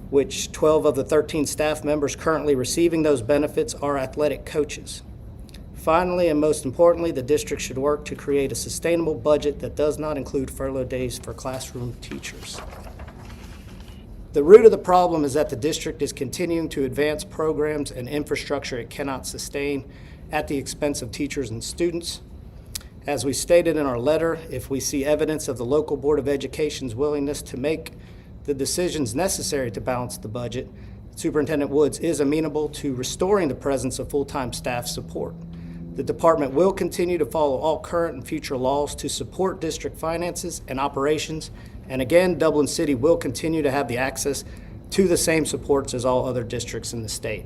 which 12 of the 13 staff members currently receiving those benefits are athletic coaches. Finally, and most importantly, the district should work to create a sustainable budget that does not include furlough days for classroom teachers. The root of the problem is that the district is continuing to advance programs and infrastructure it cannot sustain at the expense of teachers and students. As we stated in our letter, if we see evidence of the local Board of Education's willingness to make the decisions necessary to balance the budget, Superintendent Woods is amenable to restoring the presence of full-time staff support. The department will continue to follow all current and future laws to support district finances and operations, and again, Dublin City will continue to have the access to the same supports as all other districts in the state.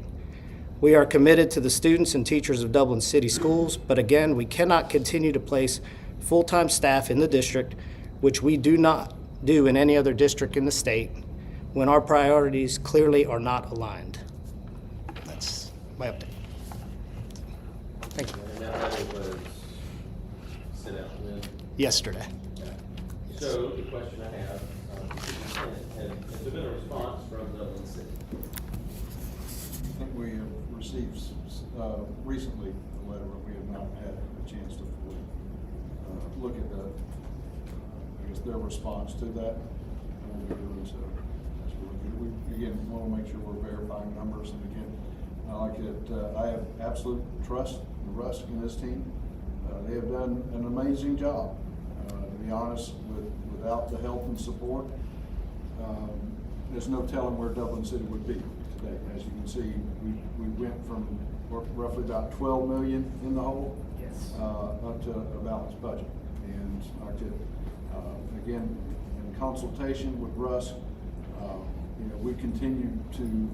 We are committed to the students and teachers of Dublin City Schools, but again, we cannot continue to place full-time staff in the district, which we do not do in any other district in the state, when our priorities clearly are not aligned. That's my update. Thank you. And that was sent out when? Yesterday. Yeah. So the question I have, has there been a response from Dublin City? I think we have received recently a letter, but we have not had a chance to fully look at the, I guess, their response to that. We again want to make sure we're verifying numbers, and again, I have absolute trust in Russ and his team. They have done an amazing job. To be honest, without the help and support, there's no telling where Dublin City would be today. As you can see, we went from roughly about 12 million in the hole, up to a balanced budget. And like again, in consultation with Russ, we continue to,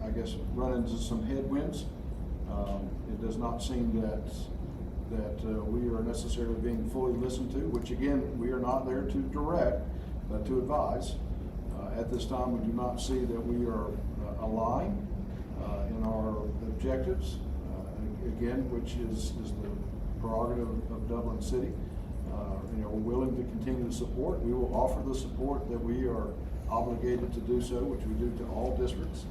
I guess, run into some headwinds. It does not seem that we are necessarily being fully listened to, which again, we are not there to direct, but to advise. At this time, we do not see that we are aligned in our objectives, again, which is the prerogative of Dublin City. We're willing to continue to support. We will offer the support that we are obligated to do so, which we do to all districts.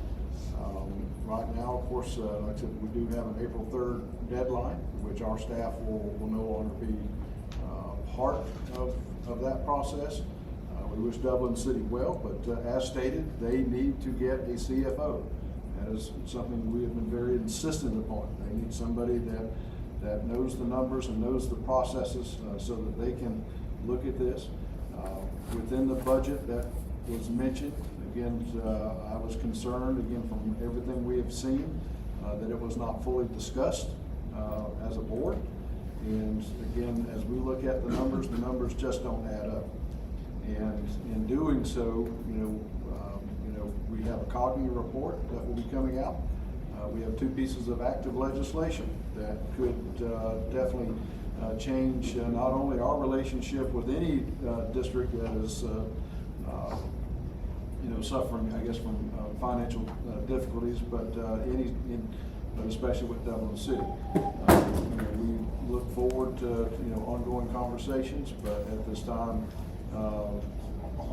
Right now, of course, like I said, we do have an April 3rd deadline, which our staff will no longer be part of that process. We wish Dublin City well, but as stated, they need to get a CFO. That is something we have been very insistent upon. They need somebody that knows the numbers and knows the processes so that they can look at this. Within the budget that was mentioned, again, I was concerned, again, from everything we have seen, that it was not fully discussed as a board. And again, as we look at the numbers just don't add up. And in doing so, we have a cognitive report that will be coming out. We have 2 pieces of active legislation that could definitely change not only our relationship with any district that is suffering, I guess, from financial difficulties, but especially with Dublin City. We look forward to ongoing conversations, but at this time,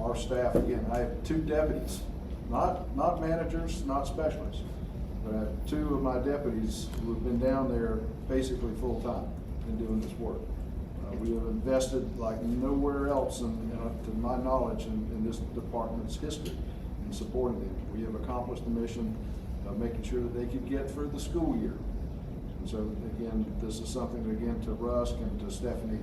our staff, again, I have 2 deputies, not managers, not specialists, but I have 2 of my deputies who have been down there basically full time in doing this work. We have invested like nowhere else, to my knowledge, in this department's history in supporting them. We have accomplished the mission of making sure that they could get through the school year. And so again, this is something, again, to Rusk and to Stephanie,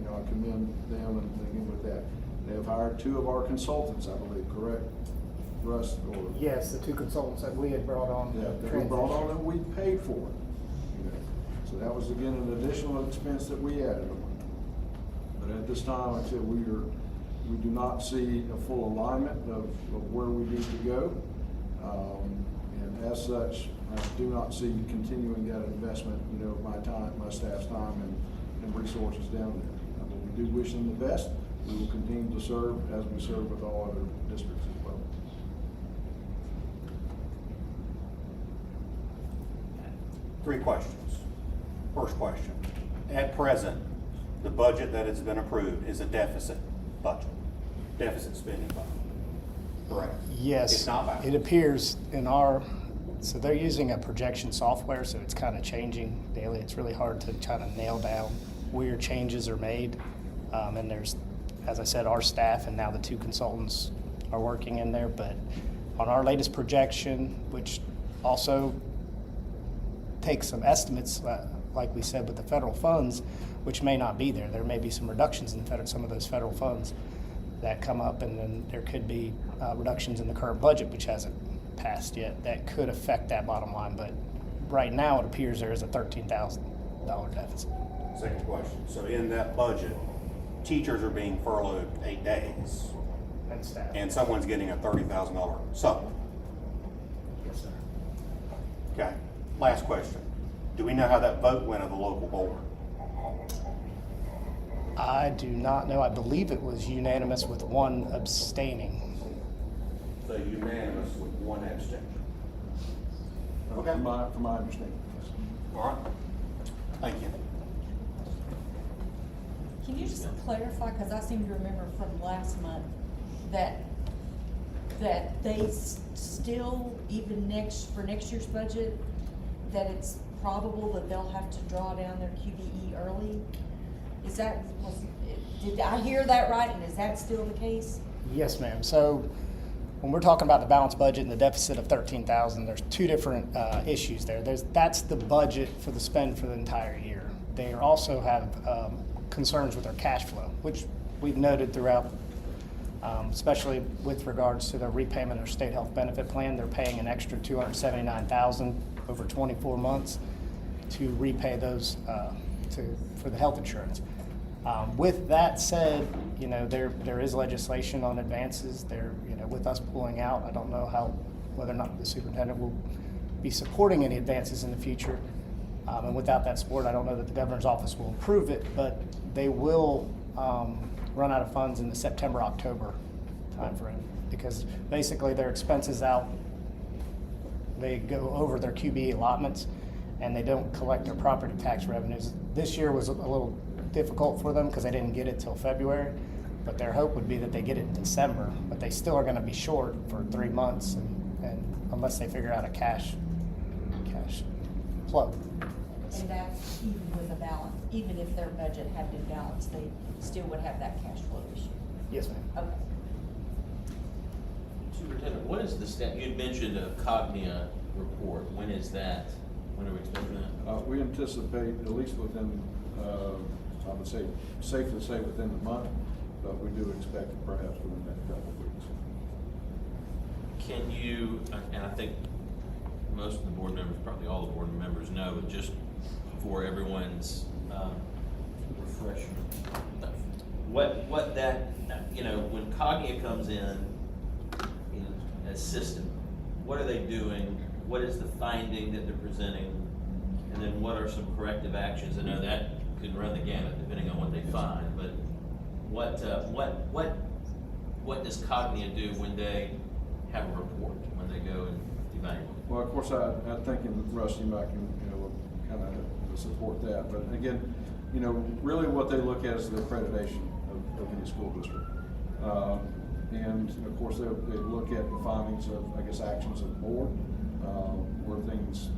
I commend them and again with that. They have hired 2 of our consultants, I believe, correct? Russ, or? Yes, the 2 consultants that we had brought on. Yeah, that we brought on and we paid for. So that was again an additional expense that we added on. But at this time, like I said, we do not see a full alignment of where we need to go. And as such, I do not see continuing that investment, my time, my staff's time and resources down there. But we do wish them the best. We will continue to serve as we serve with all other districts as well. Three questions. First question. At present, the budget that has been approved is a deficit budget, deficit spending budget. Correct? Yes. It's not balanced. It appears so they're using a projection software, so it's kind of changing daily. It's really hard to kind of nail down where changes are made. And there's, as I said, our staff and now the 2 consultants are working in there. But on our latest projection, which also takes some estimates, like we said, with the federal funds, which may not be there. There may be some reductions in some of those federal funds that come up, and then there could be reductions in the current budget, which hasn't passed yet, that could affect that bottom line. But right now, it appears there is a $13,000 deficit. Second question. So in that budget, teachers are being furloughed 8 days. And staff. And someone's getting a $30,000 supplement. Yes, sir. Okay. Last question. Do we know how that vote went of the local board? I do not know. I believe it was unanimous with 1 abstaining. So unanimous with 1 abstention. Okay. From my understanding. All right. Thank you. Can you just clarify, because I seem to remember from last month that they still, even for next year's budget, that it's probable that they'll have to draw down their QBE early? Did I hear that right, and is that still the case? Yes, ma'am. So when we're talking about the balanced budget and the deficit of $13,000, there's 2 different issues there. That's the budget for the spend for the entire year. They also have concerns with their cash flow, which we've noted throughout, especially with regards to the repayment of their state health benefit plan. They're paying an extra $279,000 over 24 months to repay those for the health insurance. With that said, there is legislation on advances. With us pulling out, I don't know whether or not the superintendent will be supporting any advances in the future. And without that support, I don't know that the governor's office will approve it, but they will run out of funds in the September-October timeframe, because basically their expenses out, they go over their QBE allotments, and they don't collect their property tax revenues. This year was a little difficult for them because they didn't get it till February, but their hope would be that they get it in December, but they still are going to be short for 3 months, and unless they figure out a cash flow. And that's even with a balance, even if their budget had been balanced, they still would have that cash flow issue. Yes, ma'am. Okay. Superintendent, what is the you had mentioned a Committe report. When is that? When are we expecting that? We anticipate, at least within, I would say, safe to say within the month, but we do expect it perhaps within the next couple of weeks. Can you, and I think most of the board members, probably all the board members know, but just for everyone's refreshment, what that, when Committe comes in as system, what are they doing? What is the finding that they're presenting? And then what are some corrective actions? I know that could run the gamut depending on what they find, but what does Committe do when they have a report, when they go and evaluate? Well, of course, I think, and Russ, you might can, kind of support that. But again, really what they look at is the accreditation of any school district. And of course, they look at the findings of, actions of the board, where things,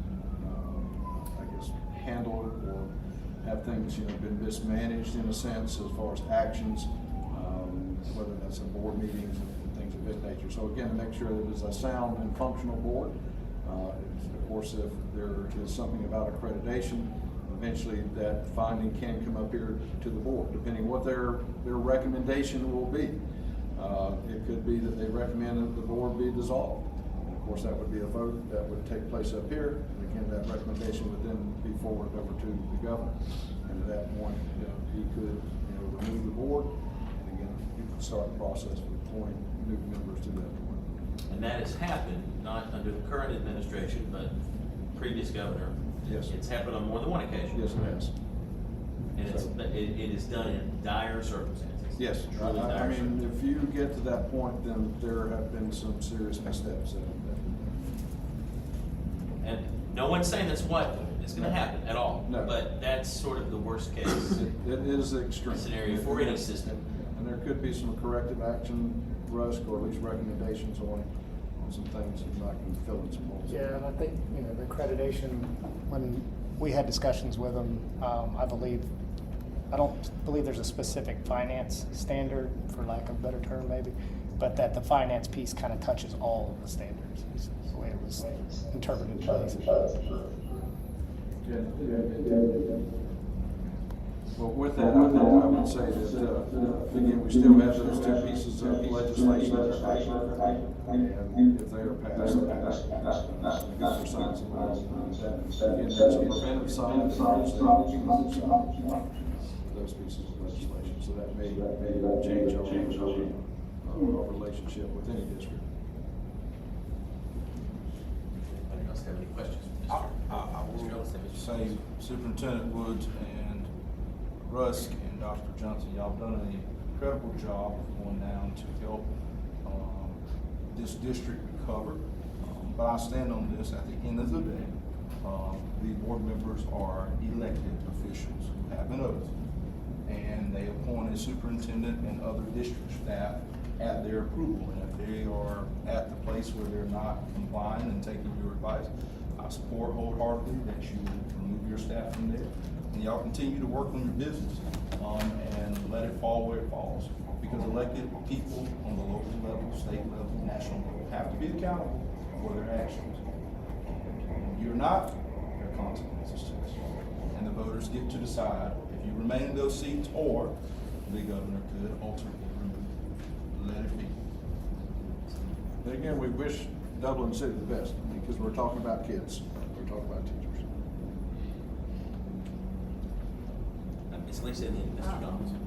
handled or have things, been mismanaged in a sense as far as actions, whether that's in board meetings and things of that nature. So again, to make sure that it's a sound and functional board. Of course, if there is something about accreditation, eventually that finding can come up here to the board, depending what their recommendation will be. It could be that they recommend that the board be dissolved. And of course, that would be a vote that would take place up here. And again, that recommendation would then be forwarded over to the governor. And at that point, he could, remove the board. And again, you could start the process of appointing new members to that board. And that has happened, not under the current administration, but previous governor. Yes. It's happened on more than one occasion. Yes, it has. And it is done in dire circumstances. Yes, I mean, if you get to that point, then there have been some serious missteps. And no one's saying that's what is going to happen at all. No. But that's sort of the worst case. It is the extreme scenario for any system. And there could be some corrective action, Russ, or at least recommendations on some things that I can fill in some holes. Yeah, and I think, the accreditation, when we had discussions with them, I don't believe there's a specific finance standard, for lack of a better term maybe, but that the finance piece kind of touches all of the standards, is the way it was interpreted. Well, with that, I would say that, again, we still have those two pieces of legislation that are active, and if they are passed, the good for science and law, again, there's a preventive side, and there's a punitive side. Those pieces of legislation, so that may change our relationship with any district. Anybody else have any questions? I will say Superintendent Woods and Rusk and Dr. Johnson, y'all have done an incredible job of going down to help this district recover. But I stand on this, at the end of the day, the board members are elected officials who have an oath. And they appoint a superintendent and other district staff at their approval. And if they are at the place where they're not complying and taking your advice, I support wholeheartedly that you remove your staff from there. And y'all continue to work on your business and let it fall where it falls. Because elected people on the local level, state level, national level have to be accountable for their actions. When you're not, there are consequences to this. And the voters get to decide if you remain in those seats, or the governor could ultimately remove you. Let it be. And again, we wish Dublin City the best, because we're talking about kids, we're talking about teachers. Ms. Lisa and then Mr. Johnson.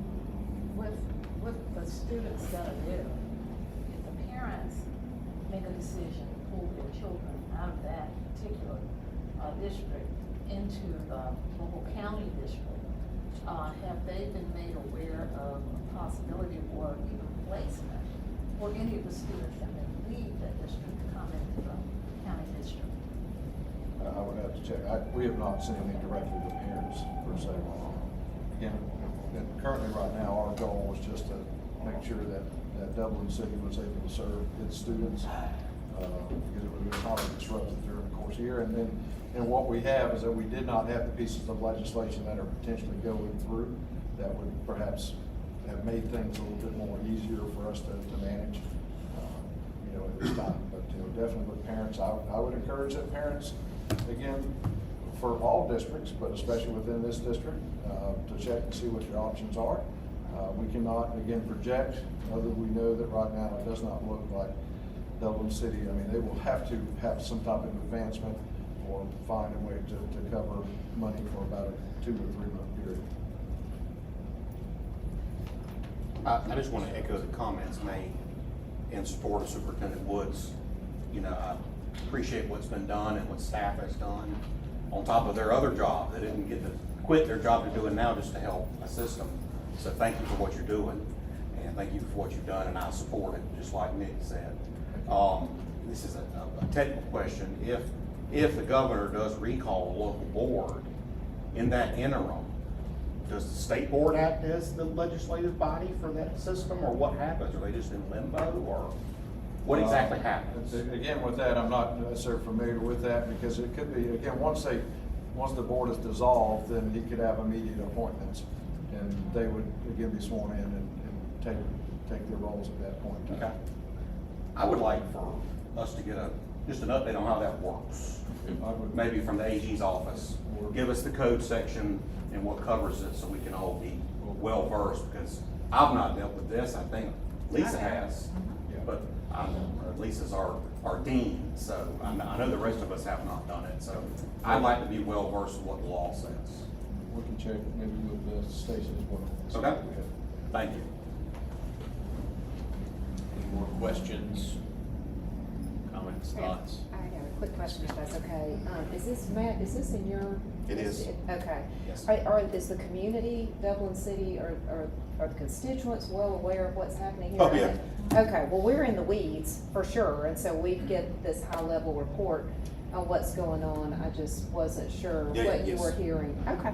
What the students gotta do, if the parents make a decision to pull their children out of that particular district, into the local county district, have they been made aware of a possibility or even placement for any of the students that may leave that district to come into the county district? I would have to check. We have not sent anything directly to parents per se. Again, currently right now, our goal was just to make sure that Dublin City was able to serve its students, because it would have been highly disruptive during the course of the year. And what we have is that we did not have the pieces of legislation that are potentially going through that would perhaps have made things a little bit more easier for us to manage, at this time. But, definitely with parents, I would encourage that parents, again, for all districts, but especially within this district, to check and see what your options are. We cannot, again, project, other than we know that right now it does not look like Dublin City. I mean, they will have to have some type of advancement or find a way to cover money for about a 2 or 3 month period. I just want to echo the comments made in support of Superintendent Woods. I appreciate what's been done and what staff has done on top of their other job. They didn't get to quit their job they're doing now just to help assist them. So thank you for what you're doing, and thank you for what you've done, and I support it, just like Nick said. This is a technical question. If the governor does recall a local board, in that interim, does the state board act as the legislative body for that system, or what happens? Are they just in limbo, or what exactly happens? Again, with that, I'm not necessarily familiar with that, because it could be, again, once the board is dissolved, then he could have immediate appointments, and they would again be sworn in and take their roles at that point. Okay. I would like for us to get just an update on how that works. Maybe from the AG's office. Give us the code section and what covers it, so we can all be well versed, because I've not dealt with this. I think Lisa has, but Lisa's our dean, so I know the rest of us have not done it. So I'd like to be well versed in what the law says. We can check maybe with Stacy as well. Okay. Thank you. Any more questions, comments, thoughts? I have a quick question, if that's okay. Is this, Matt, is this in your? It is. Okay. Yes. Is the community, Dublin City, are the constituents well aware of what's happening here? Oh, yeah. Okay, well, we're in the weeds, for sure, and so we get this high-level report on what's going on. I just wasn't sure what you were hearing. Okay.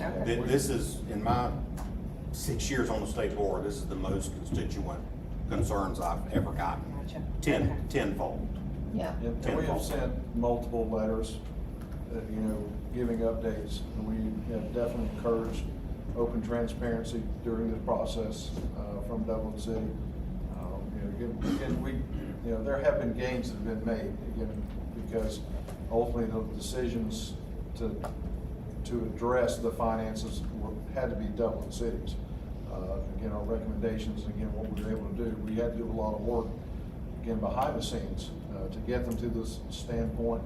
Okay. This is, in my 6 years on the state board, this is the most constituent concerns I've ever gotten. Gotcha. Tenfold. Yeah. And we have sent multiple letters, giving updates, and we have definitely encouraged open transparency during this process from Dublin City. Again, there have been gains that have been made, again, because ultimately the decisions to address the finances had to be Dublin City's. Again, our recommendations, again, what we were able to do, we had to do a lot of work, again, behind the scenes to get them to this standpoint.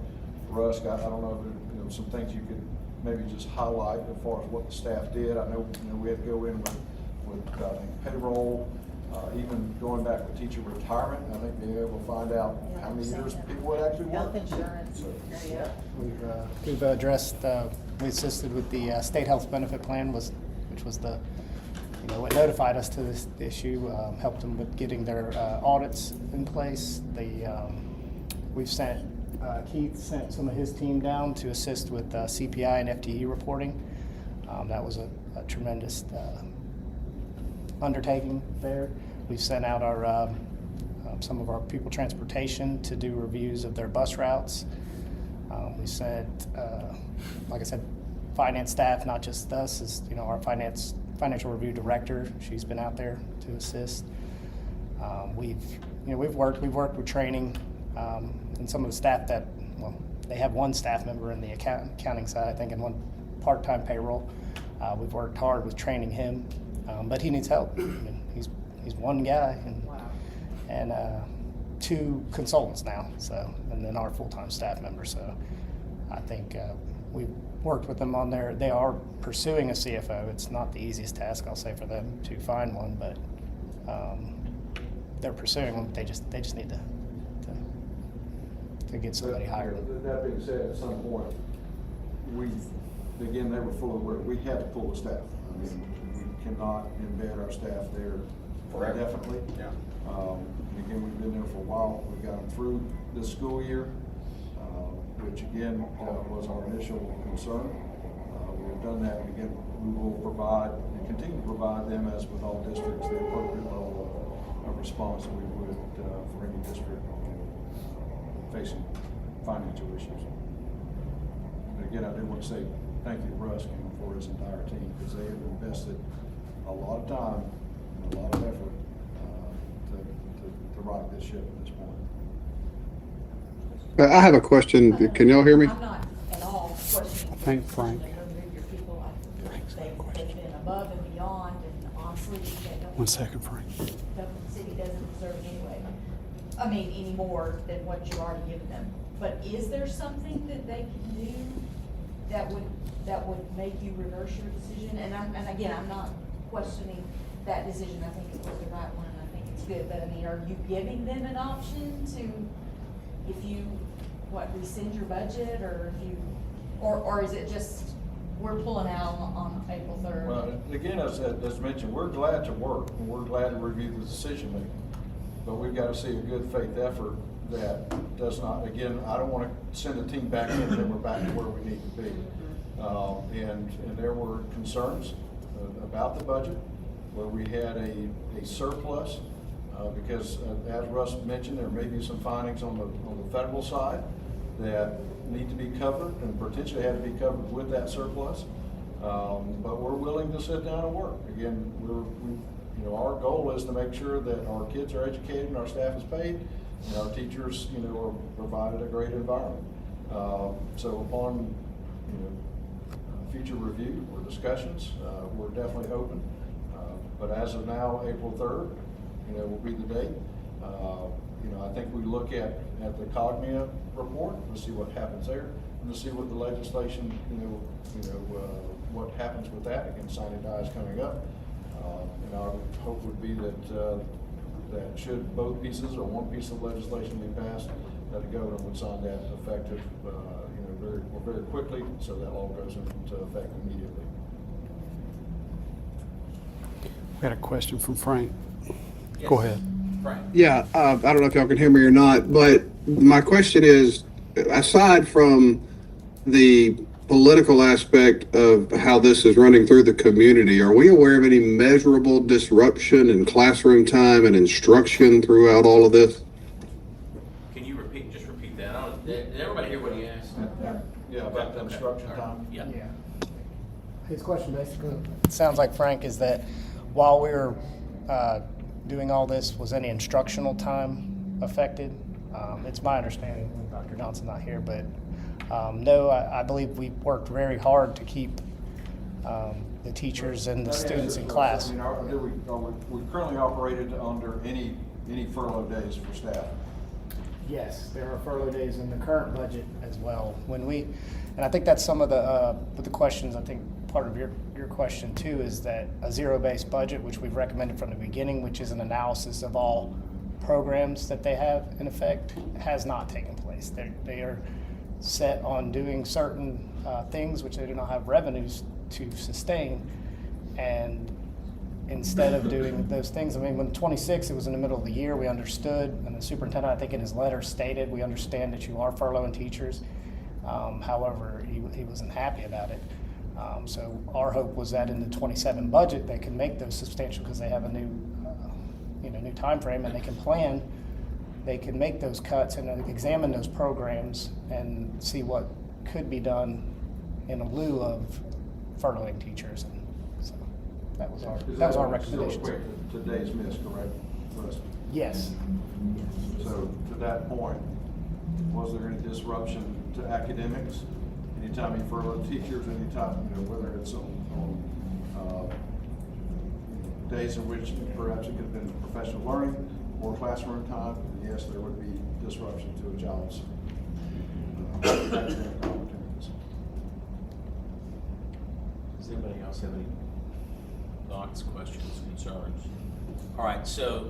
Russ, I don't know if there some things you could maybe just highlight as far as what the staff did. I know, we had to go in with I think payroll, even going back with teacher retirement. I think being able to find out how many years people would actually work. Health insurance. Yeah. We've addressed, we assisted with the state health benefit plan, which was what notified us to this issue, helped them with getting their audits in place. We've sent, Keith sent some of his team down to assist with CPI and FTE reporting. That was a tremendous undertaking there. We've sent out our some of our people transportation to do reviews of their bus routes. We sent, like I said, finance staff, not just us, is our financial review director. She's been out there to assist. We've worked with training, and some of the staff that, they have one staff member in the accounting side, I think, and one part-time payroll. We've worked hard with training him, but he needs help. I mean, he's one guy, and 2 consultants now, and then our full-time staff member. So I think we've worked with them on they are pursuing a CFO. It's not the easiest task, I'll say, for them to find one, but they're pursuing one. They just need to get somebody hired. That being said, at some point, again, they were full of work. We had to pull the staff. I mean, we cannot embed our staff there indefinitely. Yeah. Again, we've been there for a while. We got them through this school year, which again was our initial concern. We have done that, and again, we will provide and continue to provide them, as with all districts, the appropriate level of response that we would for any district facing financial issues. But again, I do want to say thank you to Russ and for his entire team, because they have invested a lot of time and a lot of effort to right this ship at this point. I have a question. Can y'all hear me? I'm not at all questioning. Thank Frank. Your people, they've been above and beyond, and honestly, One second, Frank. Dublin City doesn't deserve it anyway. I mean, any more than what you already given them. But is there something that they can do that would make you reverse your decision? And again, I'm not questioning that decision. I think it was the right one, and I think it's good. But I mean, are you giving them an option to, if you, rescind your budget, or if you, or is it just, we're pulling out on April 3rd? Well, again, as mentioned, we're glad to work, and we're glad to review the decision making. But we've got to see a good faith effort that does not, again, I don't want to send a team back in and then we're back to where we need to be. And there were concerns about the budget where we had a surplus because as Russ mentioned, there may be some findings on the federal side that need to be covered and potentially had to be covered with that surplus. But we're willing to sit down and work. Again, our goal is to make sure that our kids are educated and our staff is paid and our teachers, are provided a great environment. So upon, future review or discussions, we're definitely open. But as of now, April 3rd, will be the date. I think we look at the Committe report to see what happens there and to see what the legislation, what happens with that. Again, signing die is coming up. And our hope would be that should both pieces or one piece of legislation be passed, that the governor would sign that effective, very quickly, so that all goes into effect immediately. We had a question from Frank. Yes. Go ahead. Frank. Yeah, I don't know if y'all can hear me or not, but my question is, aside from the political aspect of how this is running through the community, are we aware of any measurable disruption in classroom time and instruction throughout all of this? Can you repeat that? Did everybody hear what he asked? Yeah, about the instruction All right. time. Yeah. His question basically, it sounds like, Frank, is that while we were doing all this, was any instructional time affected? It's my understanding, Dr. Johnson's not here, but no, I believe we worked very hard to keep the teachers and the students in class. I mean, are we currently operated under any furlough days for staff? Yes, there are furlough days in the current budget as well. And I think that's some of the questions, I think part of your question too, is that a zero-based budget, which we've recommended from the beginning, which is an analysis of all programs that they have in effect, has not taken place. They are set on doing certain things which they do not have revenues to sustain, and instead of doing those things, I mean, when 26, it was in the middle of the year, we understood, and the superintendent, I think in his letter stated, we understand that you are furloughing teachers. However, he wasn't happy about it. So our hope was that in the 27 budget, they can make those substantial, because they have a new time frame, and they can plan. They can make those cuts and examine those programs and see what could be done in lieu of furloughing teachers. And so that was our recommendation. Still equate to days missed, correct? Yes. So to that point, was there any disruption to academics? Anytime you furlough teachers, anytime, whether it's on days in which perhaps it could have been professional learning or classroom time, yes, there would be disruption to a job's academic opportunities. Does anybody else have any thoughts, questions, concerns? All right, so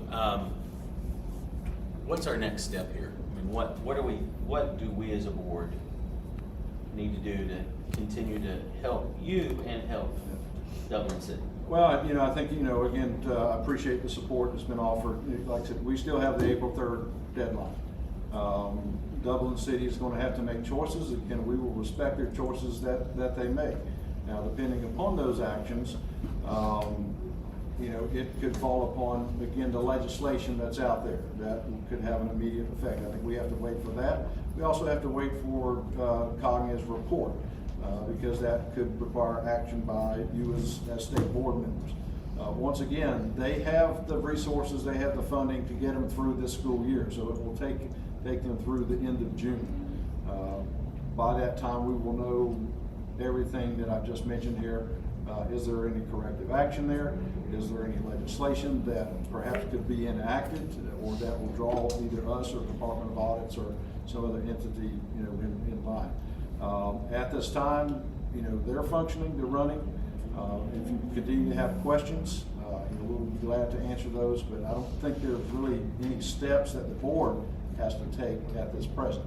what's our next step here? I mean, what do we as a board need to do to continue to help you and help Dublin City? Well, I think, again, I appreciate the support that's been offered. Like I said, we still have the April 3rd deadline. Dublin City is going to have to make choices. Again, we will respect their choices that they make. Now, depending upon those actions, it could fall upon, again, the legislation that's out there that could have an immediate effect. I think we have to wait for that. We also have to wait for Cogni's report, because that could require action by you as state board members. Once again, they have the resources, they have the funding to get them through this school year, so it will take them through the end of June. By that time, we will know everything that I've just mentioned here. Is there any corrective action there? Is there any legislation that perhaps could be enacted or that will draw either us or Department of Audits or some other entity, in line? At this time, they're functioning, they're running. If you continue to have questions, we'll be glad to answer those, but I don't think there's really any steps that the board has to take at this present.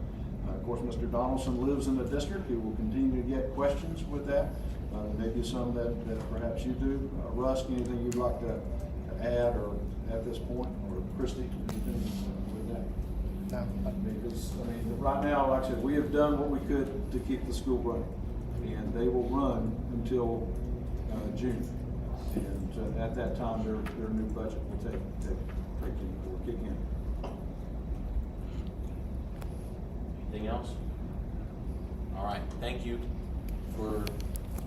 Of course, Mr. Donaldson lives in the district. He will continue to get questions with that. Maybe some that perhaps you do. Russ, anything you'd like to add or at this point, or Christie, anything with that? No. Because, right now, like I said, we have done what we could to keep the school running, and they will run until June. And at that time, their new budget will kick in. Anything else? All right, thank you for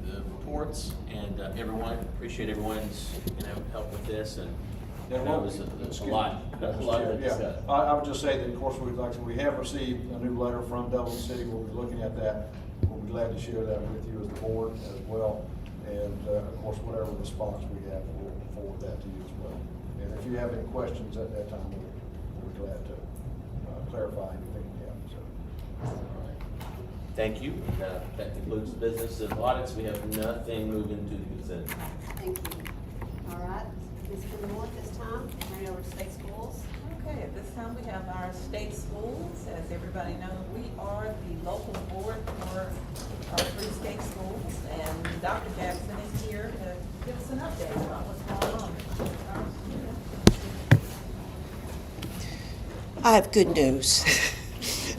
the reports and everyone. Appreciate everyone's help with this, and Yeah, that was a lot to discuss. I would just say that, of course, we have received a new letter from Dublin City. We'll be looking at that. We'll be glad to share that with you as the board as well. And of course, whatever response we have, we'll forward that to you as well. And if you have any questions at that time, we'll be glad to clarify anything you have. So. All right. Thank you. That concludes the business of audits. We have nothing moving to the consent. Thank you. All right, Ms. Moore, this time, turn it over to state schools. Okay, at this time we have our state schools. As everybody knows, we are the local board for our 3 state schools, and Dr. Jackson is here to give us an update about what's going on. I have good news.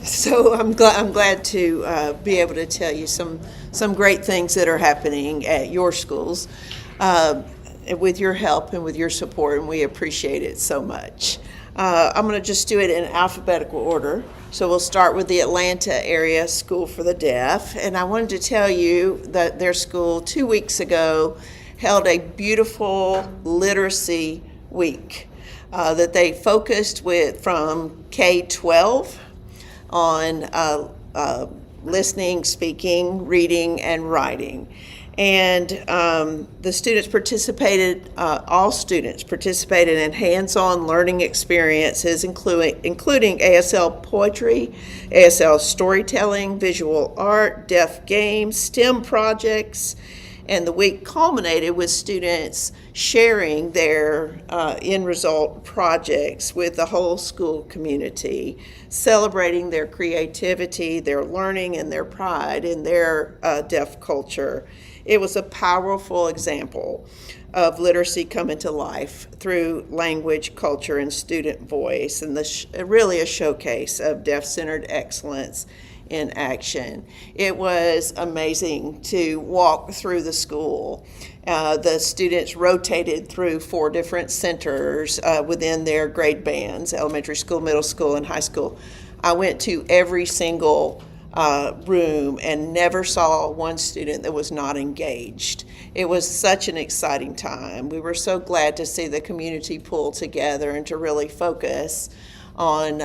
So I'm glad to be able to tell you some great things that are happening at your schools with your help and with your support, and we appreciate it so much. I'm going to just do it in alphabetical order. So we'll start with the Atlanta Area School for the Deaf, and I wanted to tell you that their school 2 weeks ago held a beautiful literacy week that they focused from K-12 on listening, speaking, reading, and writing. And the students participated, all students participated in hands-on learning experiences, including ASL poetry, ASL storytelling, visual art, deaf games, STEM projects, and the week culminated with students sharing their end result projects with the whole school community, celebrating their creativity, their learning, and their pride in their deaf culture. It was a powerful example of literacy coming to life through language, culture, and student voice, and really a showcase of deaf-centered excellence in action. It was amazing to walk through the school. The students rotated through 4 different centers within their grade bands, elementary school, middle school, and high school. I went to every single room and never saw one student that was not engaged. It was such an exciting time. We were so glad to see the community pull together and to really focus on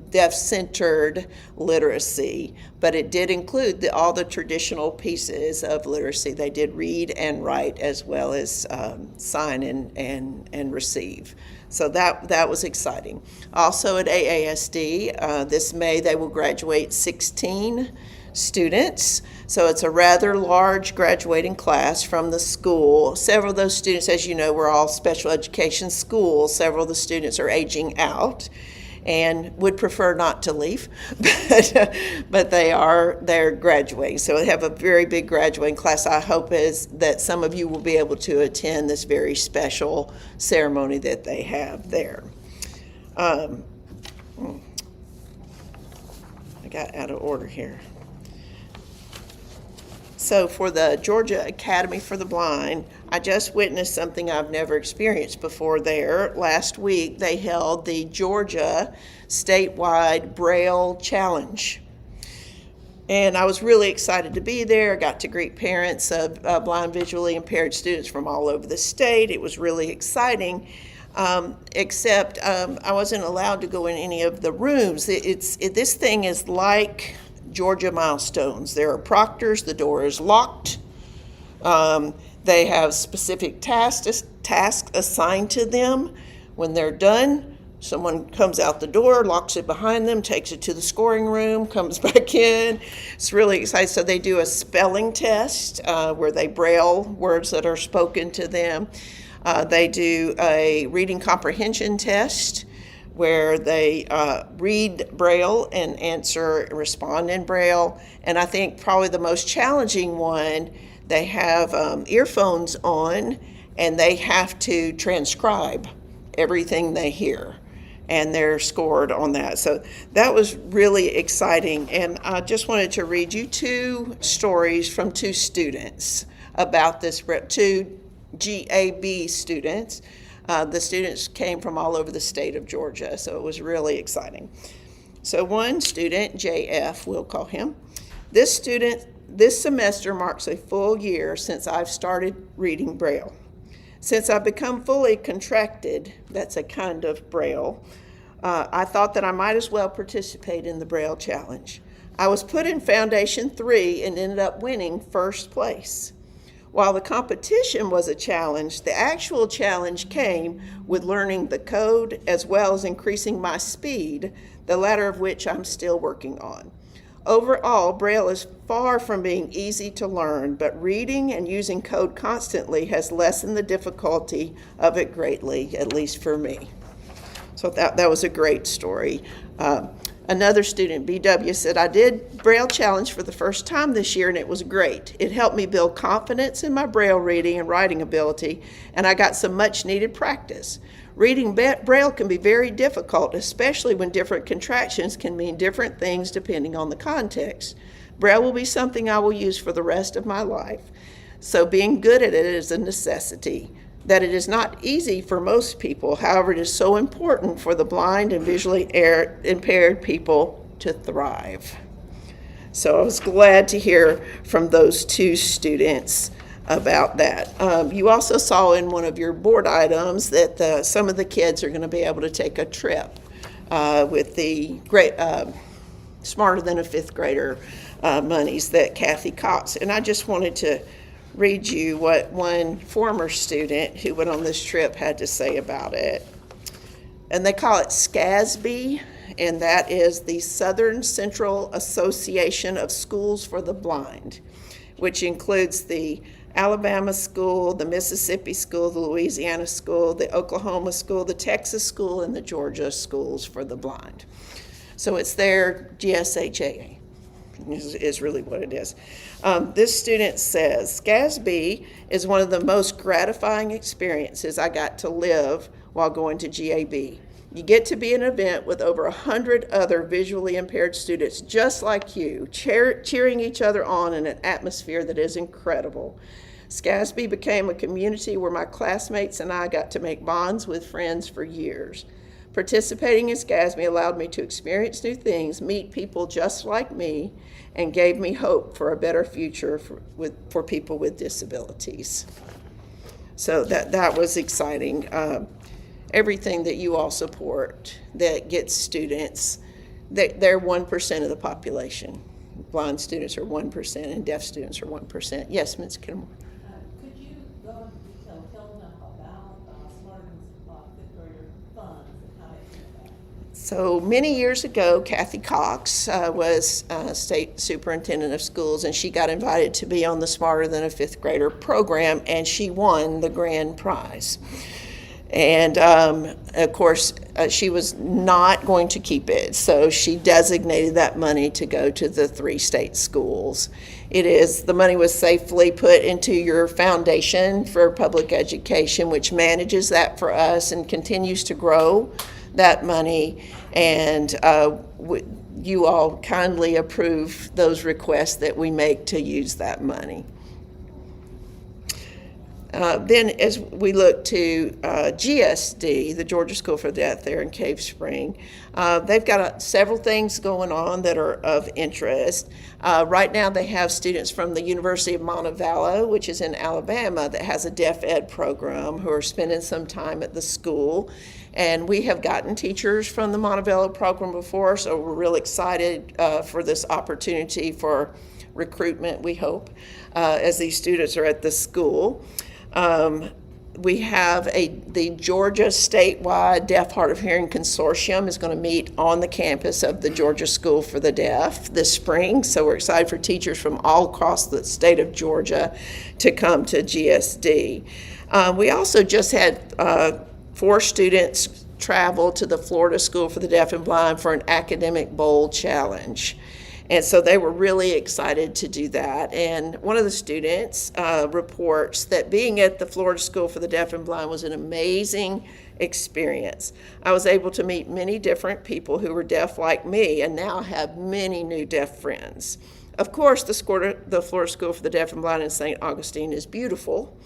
deaf-centered literacy, but it did include all the traditional pieces of literacy. They did read and write as well as sign and receive. So that was exciting. Also at AASD, this May they will graduate 16 students. So it's a rather large graduating class from the school. Several of those students, as you know, were all special education schools. Several of the students are aging out. and would prefer not to leave, but they're graduating. So they have a very big graduating class. I hope is that some of you will be able to attend this very special ceremony that they have there. I got out of order here. So for the Georgia Academy for the Blind, I just witnessed something I've never experienced before there. Last week, they held the Georgia statewide Braille Challenge. And I was really excited to be there. I got to greet parents of blind visually impaired students from all over the state. It was really exciting, except I wasn't allowed to go in any of the rooms. This thing is like Georgia milestones. There are proctors, the door is locked. They have specific tasks assigned to them. When they're done, someone comes out the door, locks it behind them, takes it to the scoring room, comes back in. It's really exciting. So they do a spelling test where they braille words that are spoken to them. They do a reading comprehension test where they read Braille and respond in Braille. And I think probably the most challenging one, they have earphones on and they have to transcribe everything they hear. And they're scored on that. So that was really exciting. And I just wanted to read you two stories from two students about this, two GAB students. The students came from all over the state of Georgia, so it was really exciting. So one student, JF, we'll call him, this semester marks a full year since I've started reading Braille. Since I've become fully contracted, that's a kind of Braille, I thought that I might as well participate in the Braille Challenge. I was put in Foundation 3 and ended up winning first place. While the competition was a challenge, the actual challenge came with learning the code as well as increasing my speed, the latter of which I'm still working on. Overall, Braille is far from being easy to learn, but reading and using code constantly has lessened the difficulty of it greatly, at least for me. So that was a great story. Another student, BW, said, I did Braille Challenge for the first time this year and it was great. It helped me build confidence in my Braille reading and writing ability, and I got some much needed practice. Reading Braille can be very difficult, especially when different contractions can mean different things depending on the context. Braille will be something I will use for the rest of my life, so being good at it is a necessity. That it is not easy for most people, however, it is so important for the blind and visually impaired people to thrive. So I was glad to hear from those two students about that. You also saw in one of your board items that some of the kids are going to be able to take a trip with the great Smarter Than a Fifth Grader monies that Kathy Cox. And I just wanted to read you what one former student who went on this trip had to say about it. And they call it SCASB, and that is the Southern Central Association of Schools for the Blind, which includes the Alabama school, the Mississippi school, the Louisiana school, the Oklahoma school, the Texas school, and the Georgia schools for the blind. So it's their GSHA. Is really what it is. This student says, SCASB is one of the most gratifying experiences I got to live while going to GAB. You get to be in an event with over 100 other visually impaired students just like you, cheering each other on in an atmosphere that is incredible. SCASB became a community where my classmates and I got to make bonds with friends for years. Participating in SCASB allowed me to experience new things, meet people just like me, and gave me hope for a better future for people with disabilities. So that was exciting. Everything that you all support that gets students, they're 1% of the population. Blind students are 1% and deaf students are 1%. Yes, Ms. Kinmore. Could you go into detail, tell them about Smarter Than Fifth Grader funds and how they do that? So many years ago, Kathy Cox was state superintendent of schools, and she got invited to be on the Smarter Than a Fifth Grader program, and she won the grand prize. And of course, she was not going to keep it, so she designated that money to go to the 3 state schools. The money was safely put into your foundation for public education, which manages that for us and continues to grow that money. And you all kindly approve those requests that we make to use that money. Then as we look to GSD, the Georgia School for the Deaf there in Cave Spring, they've got several things going on that are of interest. Right now they have students from the University of Montevallo, which is in Alabama, that has a deaf ed program who are spending some time at the school. And we have gotten teachers from the Montevallo program before, so we're really excited for this opportunity for recruitment, we hope, as these students are at the school. We have the Georgia Statewide Deaf Hard of Hearing Consortium is going to meet on the campus of the Georgia School for the Deaf this spring. So we're excited for teachers from all across the state of Georgia to come to GSD. We also just had 4 students travel to the Florida School for the Deaf and Blind for an academic bowl challenge. And so they were really excited to do that. And one of the students reports that being at the Florida School for the Deaf and Blind was an amazing experience. I was able to meet many different people who were deaf like me and now have many new deaf friends. Of course, the Florida School for the Deaf and Blind in St. Augustine is beautiful.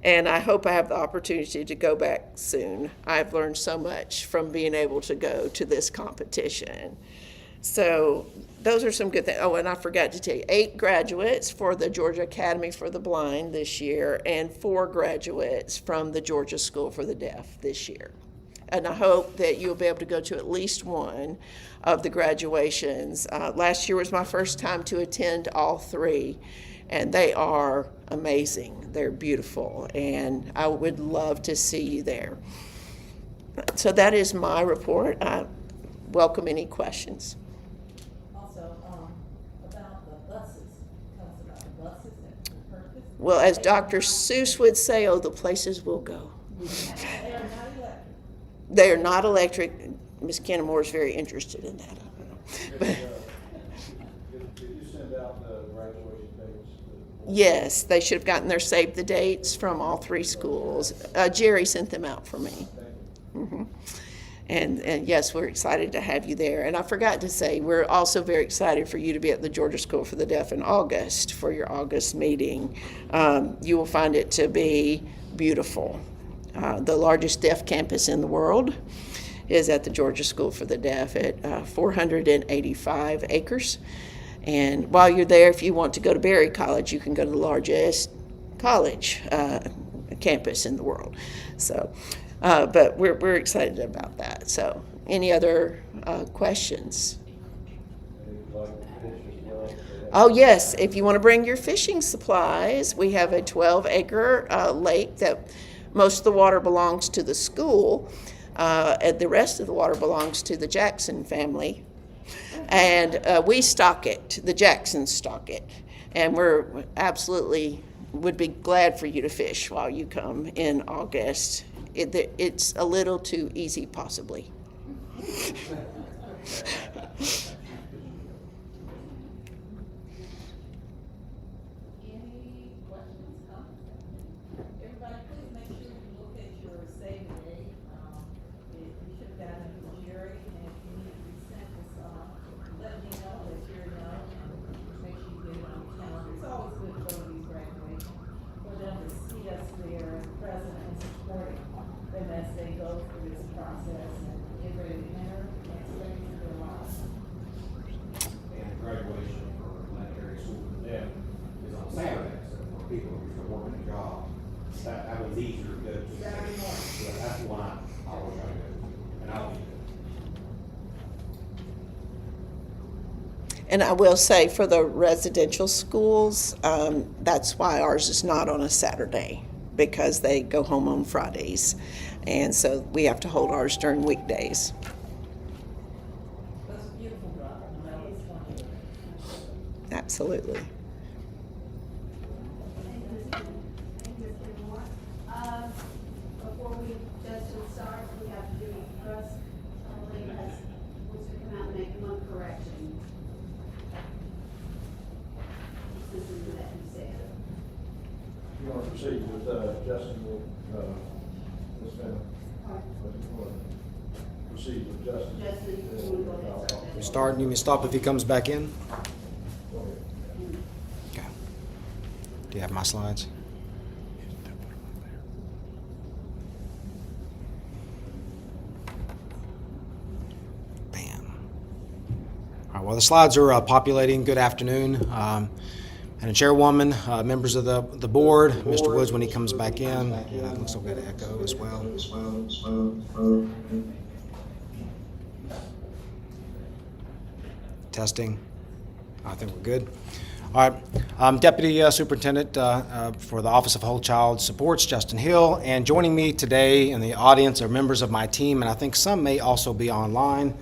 And I hope I have the opportunity to go back soon. I've learned so much from being able to go to this competition. So those are some good things. Oh, and I forgot to tell you, 8 graduates for the Georgia Academy for the Blind this year and 4 graduates from the Georgia School for the Deaf this year. And I hope that you'll be able to go to at least one of the graduations. Last year was my first time to attend all 3, and they are amazing. They're beautiful, and I would love to see you there. So that is my report. I welcome any questions. Well, as Dr. Seuss would say, oh, the places we'll go. They are not electric. Ms. Kennemore is very interested in that. But, did you send out the graduation dates? yes, they should have gotten their save the dates from all 3 schools. Jerry sent them out for me. Mm-hmm. And yes, we're excited to have you there. And I forgot to say, we're also very excited for you to be at the Georgia School for the Deaf in August for your August meeting. You will find it to be beautiful. The largest deaf campus in the world is at the Georgia School for the Deaf at 485 acres. And while you're there, if you want to go to Berry College, you can go to the largest college campus in the world. So. But we're excited about that. So, any other questions? Oh, yes. If you want to bring your fishing supplies, we have a 12-acre lake that most of the water belongs to the school, and the rest of the water belongs to the Jackson family. And we stock it. The Jacksons stock it. And we're absolutely would be glad for you to fish while you come in August. It's a little too easy, possibly. Any questions, comments? Everybody, please make sure you look at your save the date. You should have gotten it from Jerry, and if you need to resend this, let me know, let Jerry know, and make sure you get it on the calendar. It's always good for these graduations, for them to see us there present and supporting them as they go through this process and get ready to enter and stay through their lives. And the graduation for Planetary School for the Deaf is on Saturday, so for people who are working a job, that was easier to go to. Saturday morning. So that's the one I always try to go to, and I'll be there. And I will say for the residential schools, that's why ours is not on a Saturday, because they go home on Fridays. And so we have to hold ours during weekdays. That's a beautiful job. Absolutely. Before we just Justin will, Ms. Fenner, proceed with Justin. You may stop if he comes back in. Okay. Do you have my slides? Bam. All right, well, the slides are populating. Good afternoon. And the chairwoman, members of the board, Mr. Woods when he comes back in. Looks like we've got echo as well. Testing. I think we're good. All right. Deputy Superintendent for the Office of Whole Child Supports, Justin Hill. And joining me today in the audience are members of my team, and I think some may also be online.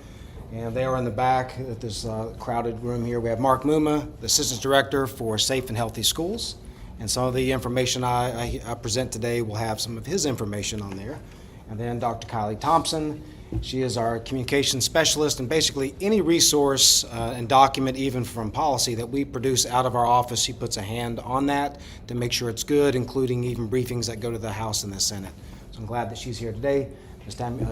And they are in the back at this crowded room here. We have Mark Muma, the Assistant Director for Safe and Healthy Schools. And some of the information I present today will have some of his information on there. And then Dr. Kylie Thompson. She is our communications specialist, and basically any resource and document, even from policy, that we produce out of our office, she puts a hand on that to make sure it's good, including even briefings that go to the House and the Senate. So I'm glad that she's here today.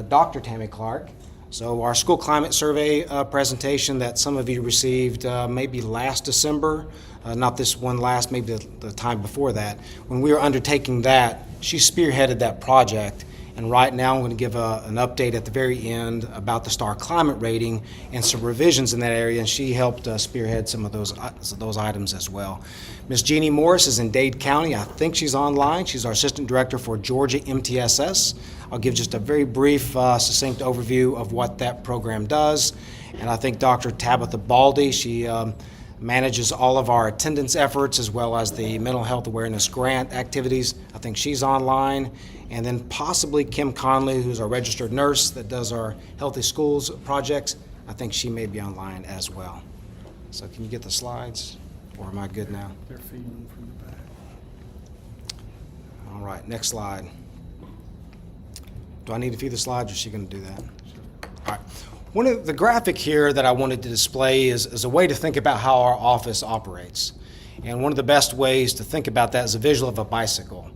Dr. Tammy Clark. So our school climate survey presentation that some of you received maybe last December, not this one last, maybe the time before that. When we were undertaking that, she spearheaded that project. And right now I'm going to give an update at the very end about the STAR climate rating and some revisions in that area, and she helped spearhead some of those items as well. Ms. Jeannie Morris is in Dade County. I think she's online. She's our Assistant Director for Georgia MTSS. I'll give just a very brief, succinct overview of what that program does. And I think Dr. Tabitha Baldy, she manages all of our attendance efforts as well as the mental health awareness grant activities. I think she's online. And then possibly Kim Conley, who's our registered nurse that does our Healthy Schools projects. I think she may be online as well. So can you get the slides, or am I good now? They're feeding from the back. All right, next slide. Do I need to feed the slides, or is she going to do that? All right. One of the graphic here that I wanted to display is a way to think about how our office operates. And one of the best ways to think about that is a visual of a bicycle.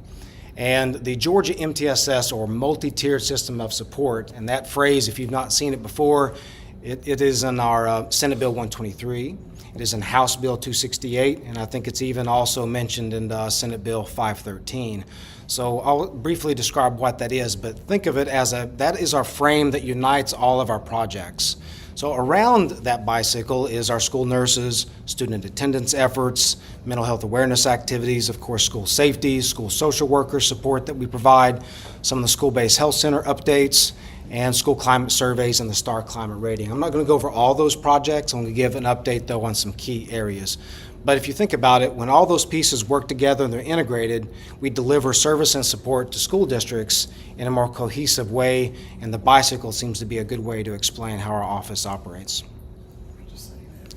And the Georgia MTSS, or multi-tiered system of support, and that phrase, if you've not seen it before, it is in our Senate Bill 123. It is in House Bill 268, and I think it's even also mentioned in Senate Bill 513. So I'll briefly describe what that is, but think of it as that is our frame that unites all of our projects. So around that bicycle is our school nurses, student attendance efforts, mental health awareness activities, of course, school safety, school social worker support that we provide, some of the school-based health center updates, and school climate surveys and the STAR climate rating. I'm not going to go over all those projects. I'm going to give an update, though, on some key areas. But if you think about it, when all those pieces work together and they're integrated, we deliver service and support to school districts in a more cohesive way, and the bicycle seems to be a good way to explain how our office operates.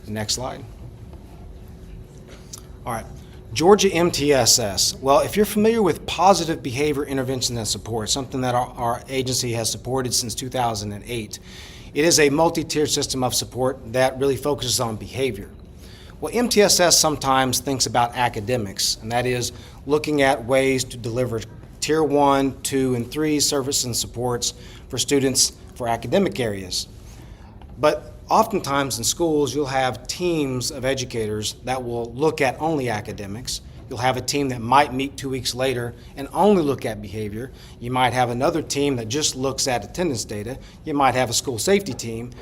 Next slide. All right, Georgia MTSS. Well, if you're familiar with positive behavior intervention and support, something that our agency has supported since 2008, it is a multi-tiered system of support that really focuses on behavior. Well, MTSS sometimes thinks about academics, and that is looking at ways to deliver Tier 1, 2, and 3 services and supports for students for academic areas. But oftentimes in schools, you'll have teams of educators that will look at only academics. You'll have a team that might meet 2 weeks later and only look at behavior. You might have another team that just looks at attendance data. You might have a school safety team.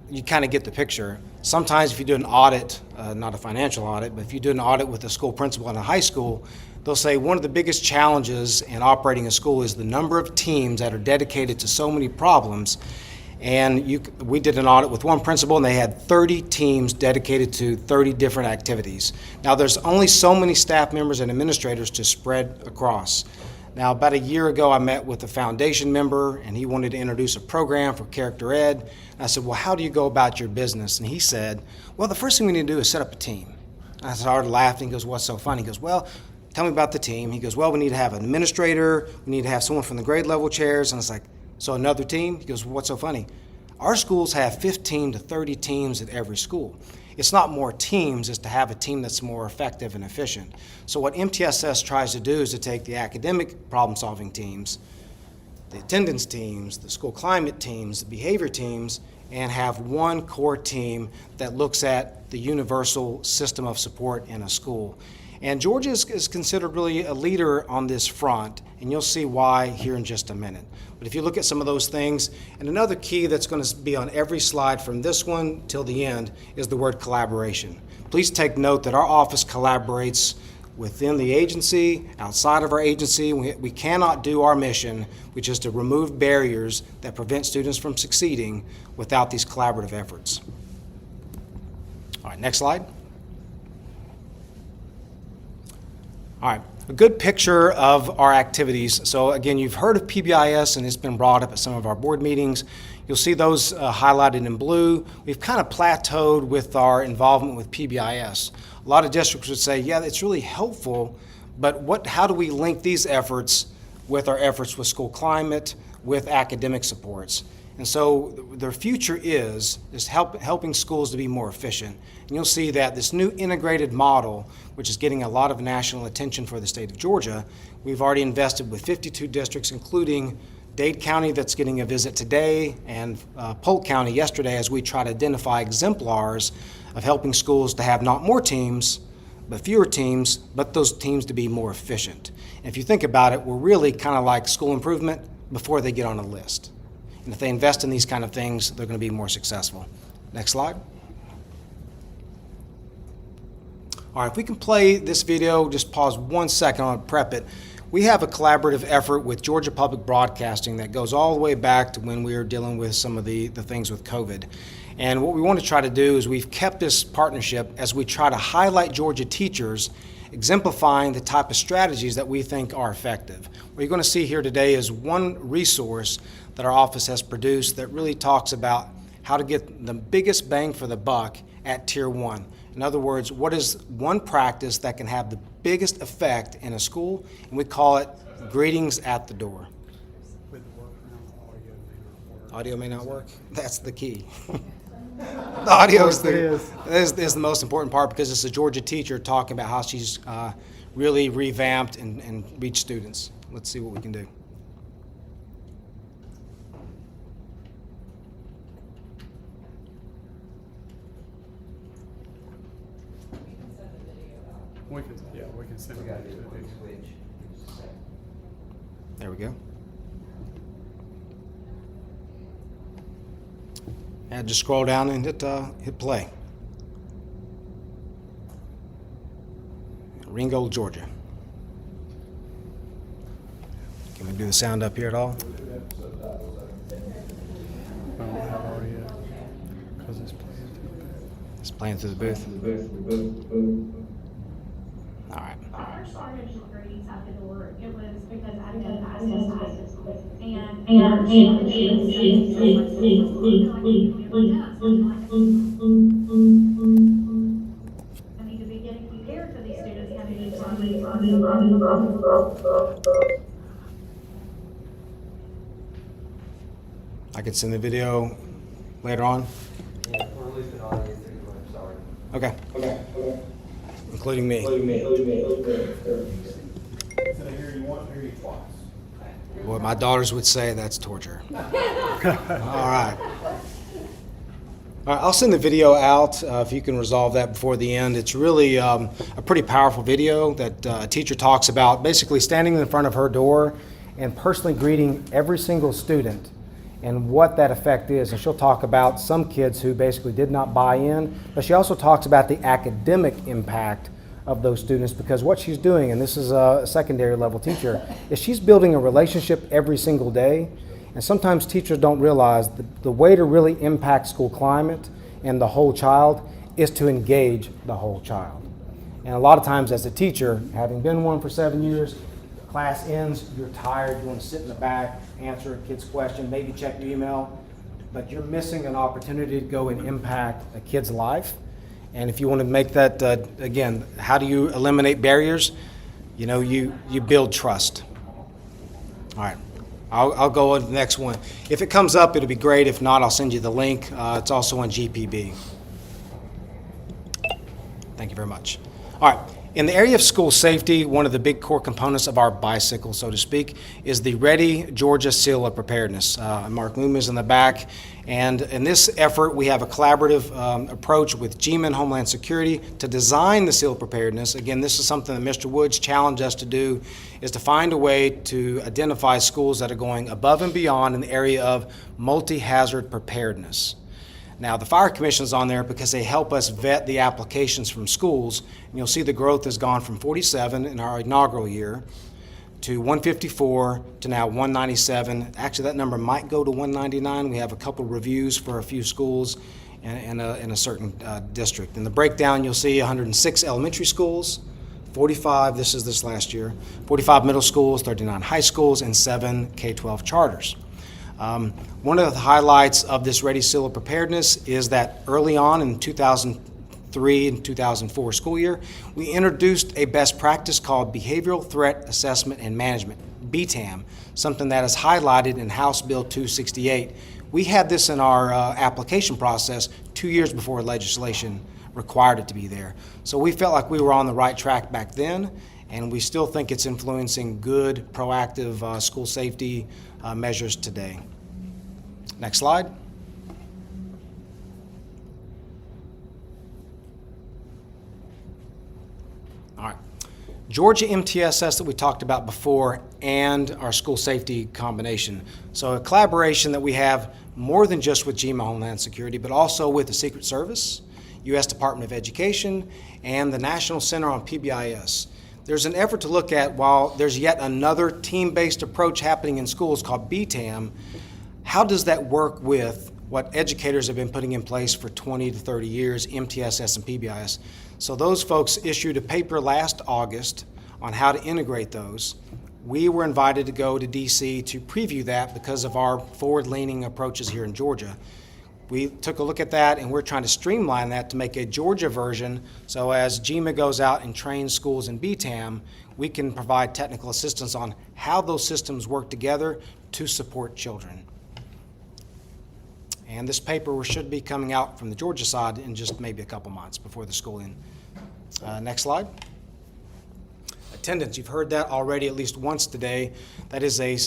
You kind of get the picture. Sometimes if you do an audit, not a financial audit, but if you do an audit with a school principal in a high school, they'll say one of the biggest challenges in operating a school is the number of teams that are dedicated to so many problems. And we did an audit with one principal, and they had 30 teams dedicated to 30 different activities. Now, there's only so many staff members and administrators to spread across. Now, about a year ago, I met with a foundation member, and he wanted to introduce a program for character ed. And I said, well, how do you go about your business? And he said, well, the first thing we need to do is set up a team. And I started laughing. He goes, what's so funny? He goes, well, tell me about the team. He goes, well, we need to have an administrator. We need to have someone from the grade level chairs. And it's like, so another team? He goes, well, what's so funny? Our schools have 15 to 30 teams at every school. It's not more teams, it's to have a team that's more effective and efficient. So what MTSS tries to do is to take the academic problem-solving teams, the attendance teams, the school climate teams, the behavior teams, and have one core team that looks at the universal system of support in a school. And Georgia is considered really a leader on this front, and you'll see why here in just a minute. But if you look at some of those things, and another key that's going to be on every slide from this one till the end is the word collaboration. Please take note that our office collaborates within the agency, outside of our agency. We cannot do our mission, which is to remove barriers that prevent students from succeeding, without these collaborative efforts. All right, next slide. All right, a good picture of our activities. So again, you've heard of PBIS and it's been brought up at some of our board meetings. You'll see those highlighted in blue. We've kind of plateaued with our involvement with PBIS. A lot of districts would say, yeah, it's really helpful, but how do we link these efforts with our efforts with school climate, with academic supports? And so the future is helping schools to be more efficient. And you'll see that this new integrated model, which is getting a lot of national attention for the state of Georgia, we've already invested with 52 districts, including Dade County that's getting a visit today, and Polk County yesterday, as we try to identify exemplars of helping schools to have not more teams, but fewer teams, but those teams to be more efficient. And if you think about it, we're really kind of like school improvement before they get on a list. And if they invest in these kind of things, they're going to be more successful. Next slide. All right, if we can play this video, just pause 1 second on prep it. We have a collaborative effort with Georgia Public Broadcasting that goes all the way back to when we were dealing with some of the things with COVID. And what we want to try to do is we've kept this partnership as we try to highlight Georgia teachers, exemplifying the type of strategies that we think are effective. What you're going to see here today is one resource that our office has produced that really talks about how to get the biggest bang for the buck at Tier 1. In other words, what is one practice that can have the biggest effect in a school? And we call it greetings at the door. Audio may not work. That's the key. The audio is the most important part, because it's a Georgia teacher talking about how she's really revamped and reached students. Let's see what we can do. We can send it. There we go. And just scroll down and hit play. Ringgold, Georgia. Can we do the sound up here at all? I don't have audio yet, because it's playing. It's playing through the booth. All right. Our started greetings at the door. It was because I didn't pass this and I need to be getting prepared for these students coming into I could send the video later on. Yeah, we're losing audio, I'm sorry. Okay. Including me. Said I hear you once, I hear you twice. What my daughters would say, that's torture. All right. All right, I'll send the video out if you can resolve that before the end. It's really a pretty powerful video that a teacher talks about basically standing in front of her door and personally greeting every single student and what that effect is. And she'll talk about some kids who basically did not buy in, but she also talks about the academic impact of those students, because what she's doing, and this is a secondary level teacher, is she's building a relationship every single day. And sometimes teachers don't realize the way to really impact school climate and the whole child is to engage the whole child. And a lot of times as a teacher, having been one for 7 years, class ends, you're tired, you want to sit in the back, answer a kid's question, maybe check your email, but you're missing an opportunity to go and impact a kid's life. And if you want to make that, again, how do you eliminate barriers? You know, you build trust. All right. I'll go on to the next one. If it comes up, it'll be great. If not, I'll send you the link. It's also on GPB. Thank you very much. All right. In the area of school safety, one of the big core components of our bicycle, so to speak, is the Ready Georgia Seal of Preparedness. Mark Moom is in the back. And in this effort, we have a collaborative approach with GMA and Homeland Security to design the Seal of Preparedness. Again, this is something that Mr. Woods challenged us to do, is to find a way to identify schools that are going above and beyond in the area of multi-hazard preparedness. Now, the Fire Commission is on there because they help us vet the applications from schools. And you'll see the growth has gone from 47 in our inaugural year to 154 to now 197. Actually, that number might go to 199. We have a couple reviews for a few schools in a certain district. In the breakdown, you'll see 106 elementary schools, 45, this last year, 45 middle schools, 39 high schools, and 7 K-12 charters. One of the highlights of this Ready Seal of Preparedness is that early on in 2003 and 2004 school year, we introduced a best practice called Behavioral Threat Assessment and Management, BTAM, something that is highlighted in House Bill 268. We had this in our application process 2 years before legislation required it to be there. So we felt like we were on the right track back then, and we still think it's influencing good, proactive school safety measures today. Next slide. All right. Georgia MTSS that we talked about before and our school safety combination. So a collaboration that we have more than just with GMA Homeland Security, but also with the Secret Service, U.S. Department of Education, and the National Center on PBIS. There's an effort to look at, while there's yet another team-based approach happening in schools called BTAM, how does that work with what educators have been putting in place for 20 to 30 years, MTSS and PBIS? So those folks issued a paper last August on how to integrate those. We were invited to go to DC to preview that because of our forward-leaning approaches here in Georgia. We took a look at that, and we're trying to streamline that to make a Georgia version, so as GMA goes out and trains schools in BTAM, we can provide technical assistance on how those systems work together to support children. And this paper should be coming out from the Georgia side in just maybe a couple months before the school end. Next slide. Attendance, you've heard that already at least once today. That is a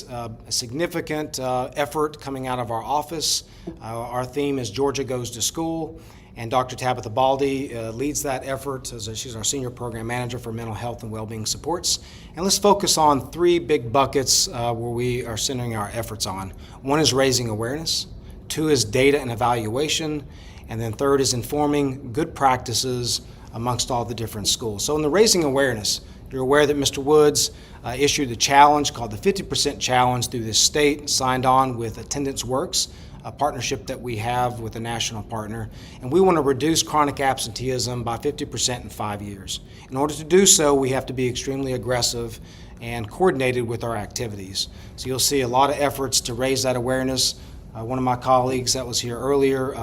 significant effort coming out of our office. Our theme is Georgia Goes to School, and Dr. Tabitha Baldy leads that effort. She's our Senior Program Manager for Mental Health and Wellbeing Supports. And let's focus on three big buckets where we are centering our efforts on. One is raising awareness, two is data and evaluation, and then third is informing good practices amongst all the different schools. So in the raising awareness, you're aware that Mr. Woods issued a challenge called the 50% Challenge through this state, signed on with Attendance Works, a partnership that we have with a national partner. And we want to reduce chronic absenteeism by 50% in 5 years. In order to do so, we have to be extremely aggressive and coordinated with our activities. So you'll see a lot of efforts to raise that awareness. One of my colleagues that was here earlier,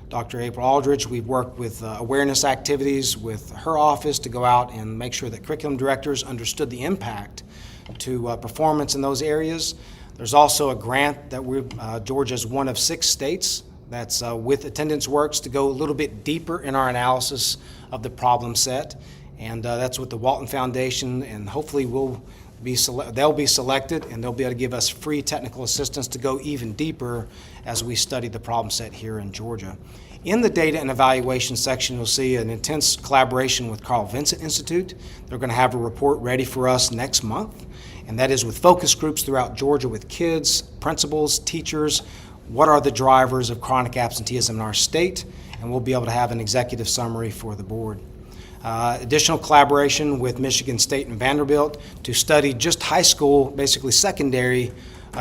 Dr. April Aldridge, we've worked with awareness activities with her office to go out and make sure that curriculum directors understood the impact to performance in those areas. There's also a grant that Georgia is one of 6 states that's with Attendance Works to go a little bit deeper in our analysis of the problem set. And that's with the Walton Foundation, and hopefully they'll be selected, and they'll be able to give us free technical assistance to go even deeper as we study the problem set here in Georgia. In the data and evaluation section, you'll see an intense collaboration with Carl Vincent Institute. They're going to have a report ready for us next month, and that is with focus groups throughout Georgia with kids, principals, teachers. What are the drivers of chronic absenteeism in our state? And we'll be able to have an executive summary for the board. Additional collaboration with Michigan State and Vanderbilt to study just high school, basically secondary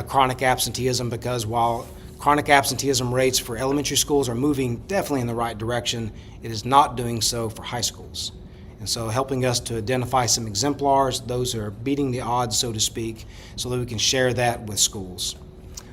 chronic absenteeism, because while chronic absenteeism rates for elementary schools are moving definitely in the right direction, it is not doing so for high schools. And so helping us to identify some exemplars, those who are beating the odds, so to speak, so that we can share that with schools.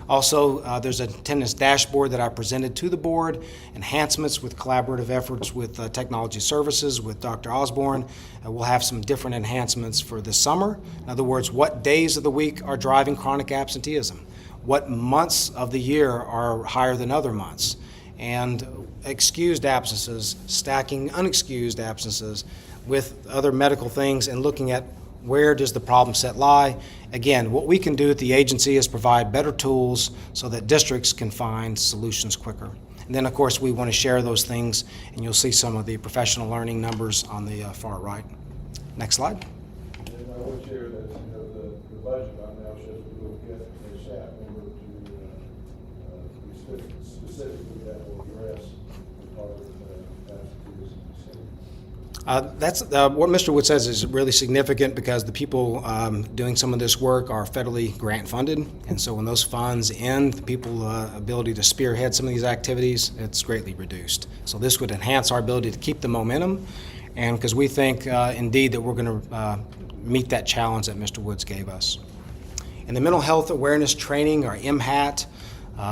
Also, there's an attendance dashboard that I presented to the board, enhancements with collaborative efforts with technology services with Dr. Osborne. We'll have some different enhancements for this summer. In other words, what days of the week are driving chronic absenteeism? What months of the year are higher than other months? And excused absences, stacking unexcused absences with other medical things and looking at where does the problem set lie. Again, what we can do at the agency is provide better tools so that districts can find solutions quicker. And then, of course, we want to share those things, and you'll see some of the professional learning numbers on the far right. Next slide. And I would share that, the budget on now shows we will get a staff member to specifically that will address the part of absenteeism in the city. That's what Mr. Wood says is really significant because the people doing some of this work are federally grant funded, and so when those funds end, the people's ability to spearhead some of these activities, it's greatly reduced. So this would enhance our ability to keep the momentum, and because we think indeed that we're going to meet that challenge that Mr. Woods gave us. In the mental health awareness training, or MHAT,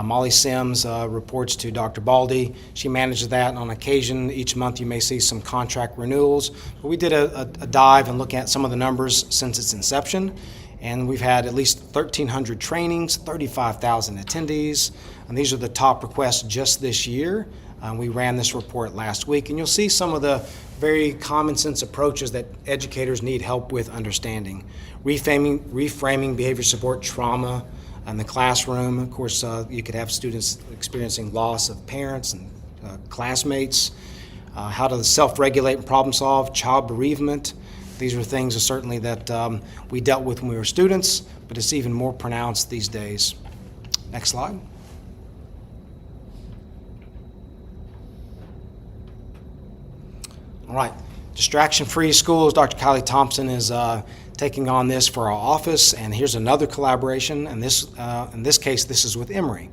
Molly Sims reports to Dr. Baldy. She manages that, and on occasion each month you may see some contract renewals. But we did a dive and look at some of the numbers since its inception, and we've had at least 1,300 trainings, 35,000 attendees, and these are the top requests just this year. We ran this report last week, and you'll see some of the very common sense approaches that educators need help with understanding. Reframing behavior support trauma in the classroom. Of course, you could have students experiencing loss of parents and classmates. How to self-regulate and problem solve, child bereavement. These are things certainly that we dealt with when we were students, but it's even more pronounced these days. Next slide. All right, distraction-free schools. Dr. Kylie Thompson is taking on this for our office, and here's another collaboration, and in this case, this is with Emory.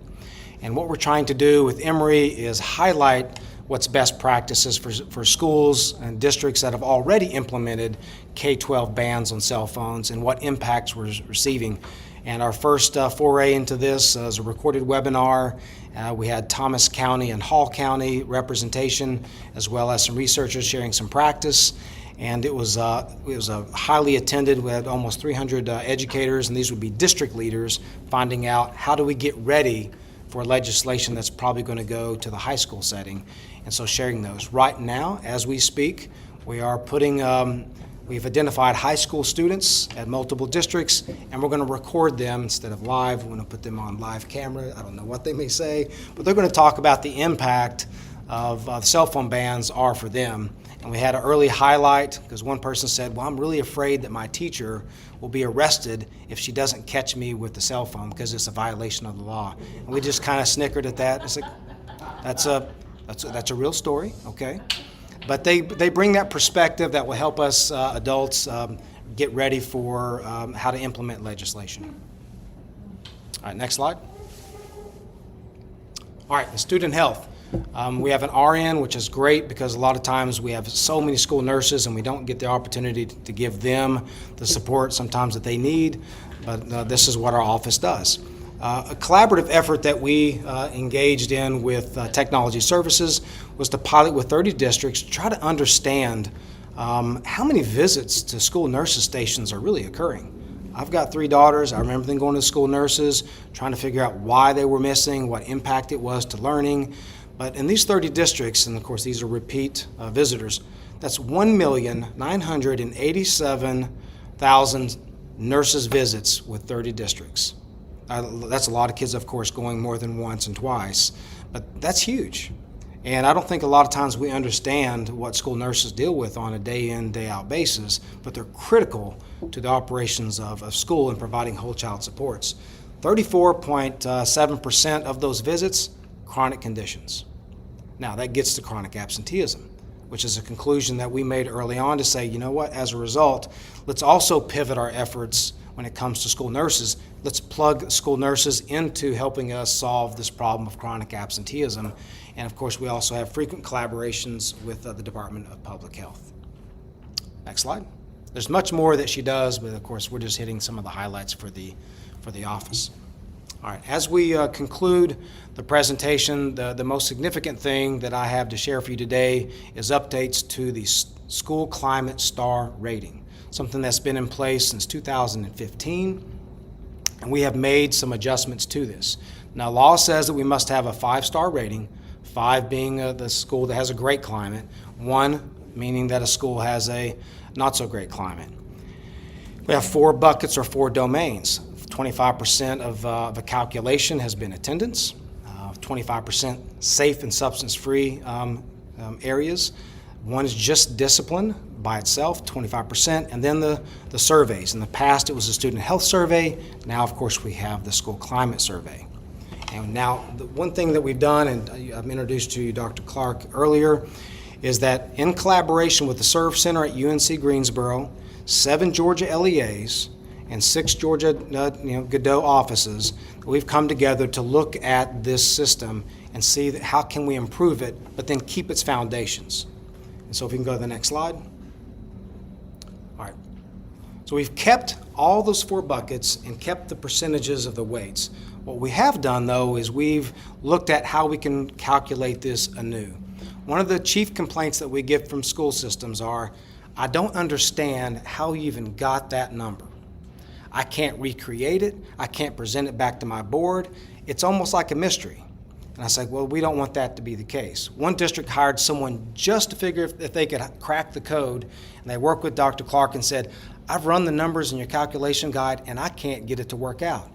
And what we're trying to do with Emory is highlight what's best practices for schools and districts that have already implemented K-12 bans on cell phones and what impacts we're receiving. And our first foray into this is a recorded webinar. We had Thomas County and Hall County representation, as well as some researchers sharing some practice. And it was highly attended. We had almost 300 educators, and these would be district leaders finding out how do we get ready for legislation that's probably going to go to the high school setting. And so sharing those. Right now, as we speak, we are putting, we've identified high school students at multiple districts, and we're going to record them instead of live. We're going to put them on live camera. I don't know what they may say, but they're going to talk about the impact of cell phone bans are for them. And we had an early highlight because one person said, well, I'm really afraid that my teacher will be arrested if she doesn't catch me with the cell phone because it's a violation of the law. And we just kind of snickered at that. It's like, that's a real story, okay? But they bring that perspective that will help us adults get ready for how to implement legislation. All right, next slide. All right, the student health. We have an RN, which is great because a lot of times we have so many school nurses and we don't get the opportunity to give them the support sometimes that they need, but this is what our office does. A collaborative effort that we engaged in with technology services was to pilot with 30 districts to try to understand how many visits to school nurses stations are really occurring. I've got 3 daughters. I remember them going to school nurses, trying to figure out why they were missing, what impact it was to learning. But in these 30 districts, and of course these are repeat visitors, that's 1,987,000 nurses visits with 30 districts. That's a lot of kids, of course, going more than once and twice, but that's huge. And I don't think a lot of times we understand what school nurses deal with on a day-in, day-out basis, but they're critical to the operations of school and providing whole child supports. 34.7% of those visits, chronic conditions. Now, that gets to chronic absenteeism, which is a conclusion that we made early on to say, you know what, as a result, let's also pivot our efforts when it comes to school nurses. Let's plug school nurses into helping us solve this problem of chronic absenteeism. And of course, we also have frequent collaborations with the Department of Public Health. Next slide. There's much more that she does, but of course, we're just hitting some of the highlights for the office. All right, as we conclude the presentation, the most significant thing that I have to share for you today is updates to the School Climate Star Rating, something that's been in place since 2015, and we have made some adjustments to this. Now, law says that we must have a 5-star rating, 5 being the school that has a great climate, 1 meaning that a school has a not-so-great climate. We have 4 buckets or 4 domains. 25% of the calculation has been attendance, 25% safe and substance-free areas. 1 is just discipline by itself, 25%, and then the surveys. In the past, it was a student health survey. Now, of course, we have the school climate survey. And now, the one thing that we've done, and I've introduced to you Dr. Clark earlier, is that in collaboration with the Serve Center at UNC Greensboro, 7 Georgia LEAs, and 6 Georgia Godot offices, we've come together to look at this system and see that how can we improve it, but then keep its foundations. And so if we can go to the next slide. All right. So we've kept all those 4 buckets and kept the percentages of the weights. What we have done, though, is we've looked at how we can calculate this anew. One of the chief complaints that we get from school systems are, I don't understand how you even got that number. I can't recreate it. I can't present it back to my board. It's almost like a mystery. And I say, well, we don't want that to be the case. One district hired someone just to figure if they could crack the code, and they worked with Dr. Clark and said, I've run the numbers in your calculation guide, and I can't get it to work out.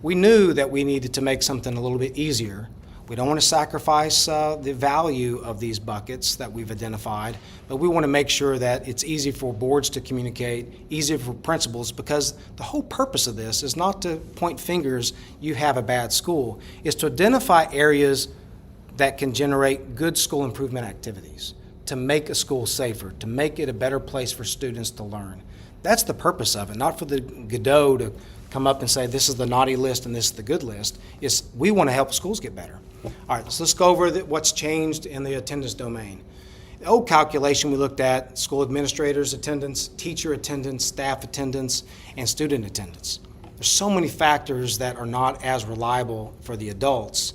We knew that we needed to make something a little bit easier. We don't want to sacrifice the value of these buckets that we've identified, but we want to make sure that it's easy for boards to communicate, easy for principals, because the whole purpose of this is not to point fingers, you have a bad school. It's to identify areas that can generate good school improvement activities, to make a school safer, to make it a better place for students to learn. That's the purpose of it, not for the Godot to come up and say this is the naughty list and this is the good list. We want to help schools get better. All right, so let's go over what's changed in the attendance domain. The old calculation, we looked at school administrators' attendance, teacher attendance, staff attendance, and student attendance. There's so many factors that are not as reliable for the adults,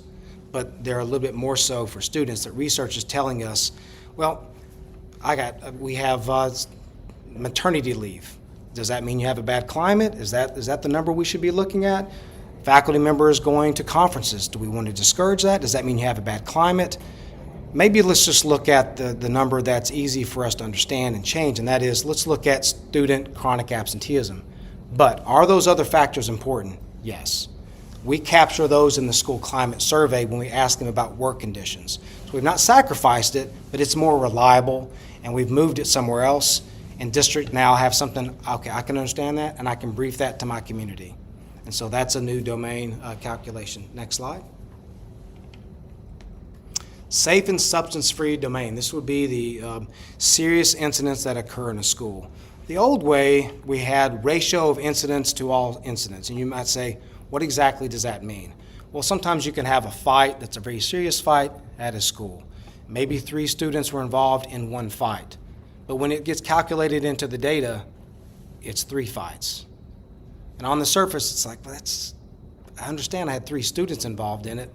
but they're a little bit more so for students that research is telling us, well, we have maternity leave. Does that mean you have a bad climate? Is that the number we should be looking at? Faculty members going to conferences, do we want to discourage that? Does that mean you have a bad climate? Maybe let's just look at the number that's easy for us to understand and change, and that is, let's look at student chronic absenteeism. But are those other factors important? Yes. We capture those in the school climate survey when we ask them about work conditions. So we've not sacrificed it, but it's more reliable, and we've moved it somewhere else, and district now have something, okay, I can understand that, and I can brief that to my community. And so that's a new domain calculation. Next slide. Safe and substance-free domain. This would be the serious incidents that occur in a school. The old way, we had ratio of incidents to all incidents. And you might say, what exactly does that mean? Well, sometimes you can have a fight that's a very serious fight at a school. Maybe 3 students were involved in 1 fight. But when it gets calculated into the data, it's 3 fights. And on the surface, it's like, well, I understand I had 3 students involved in it.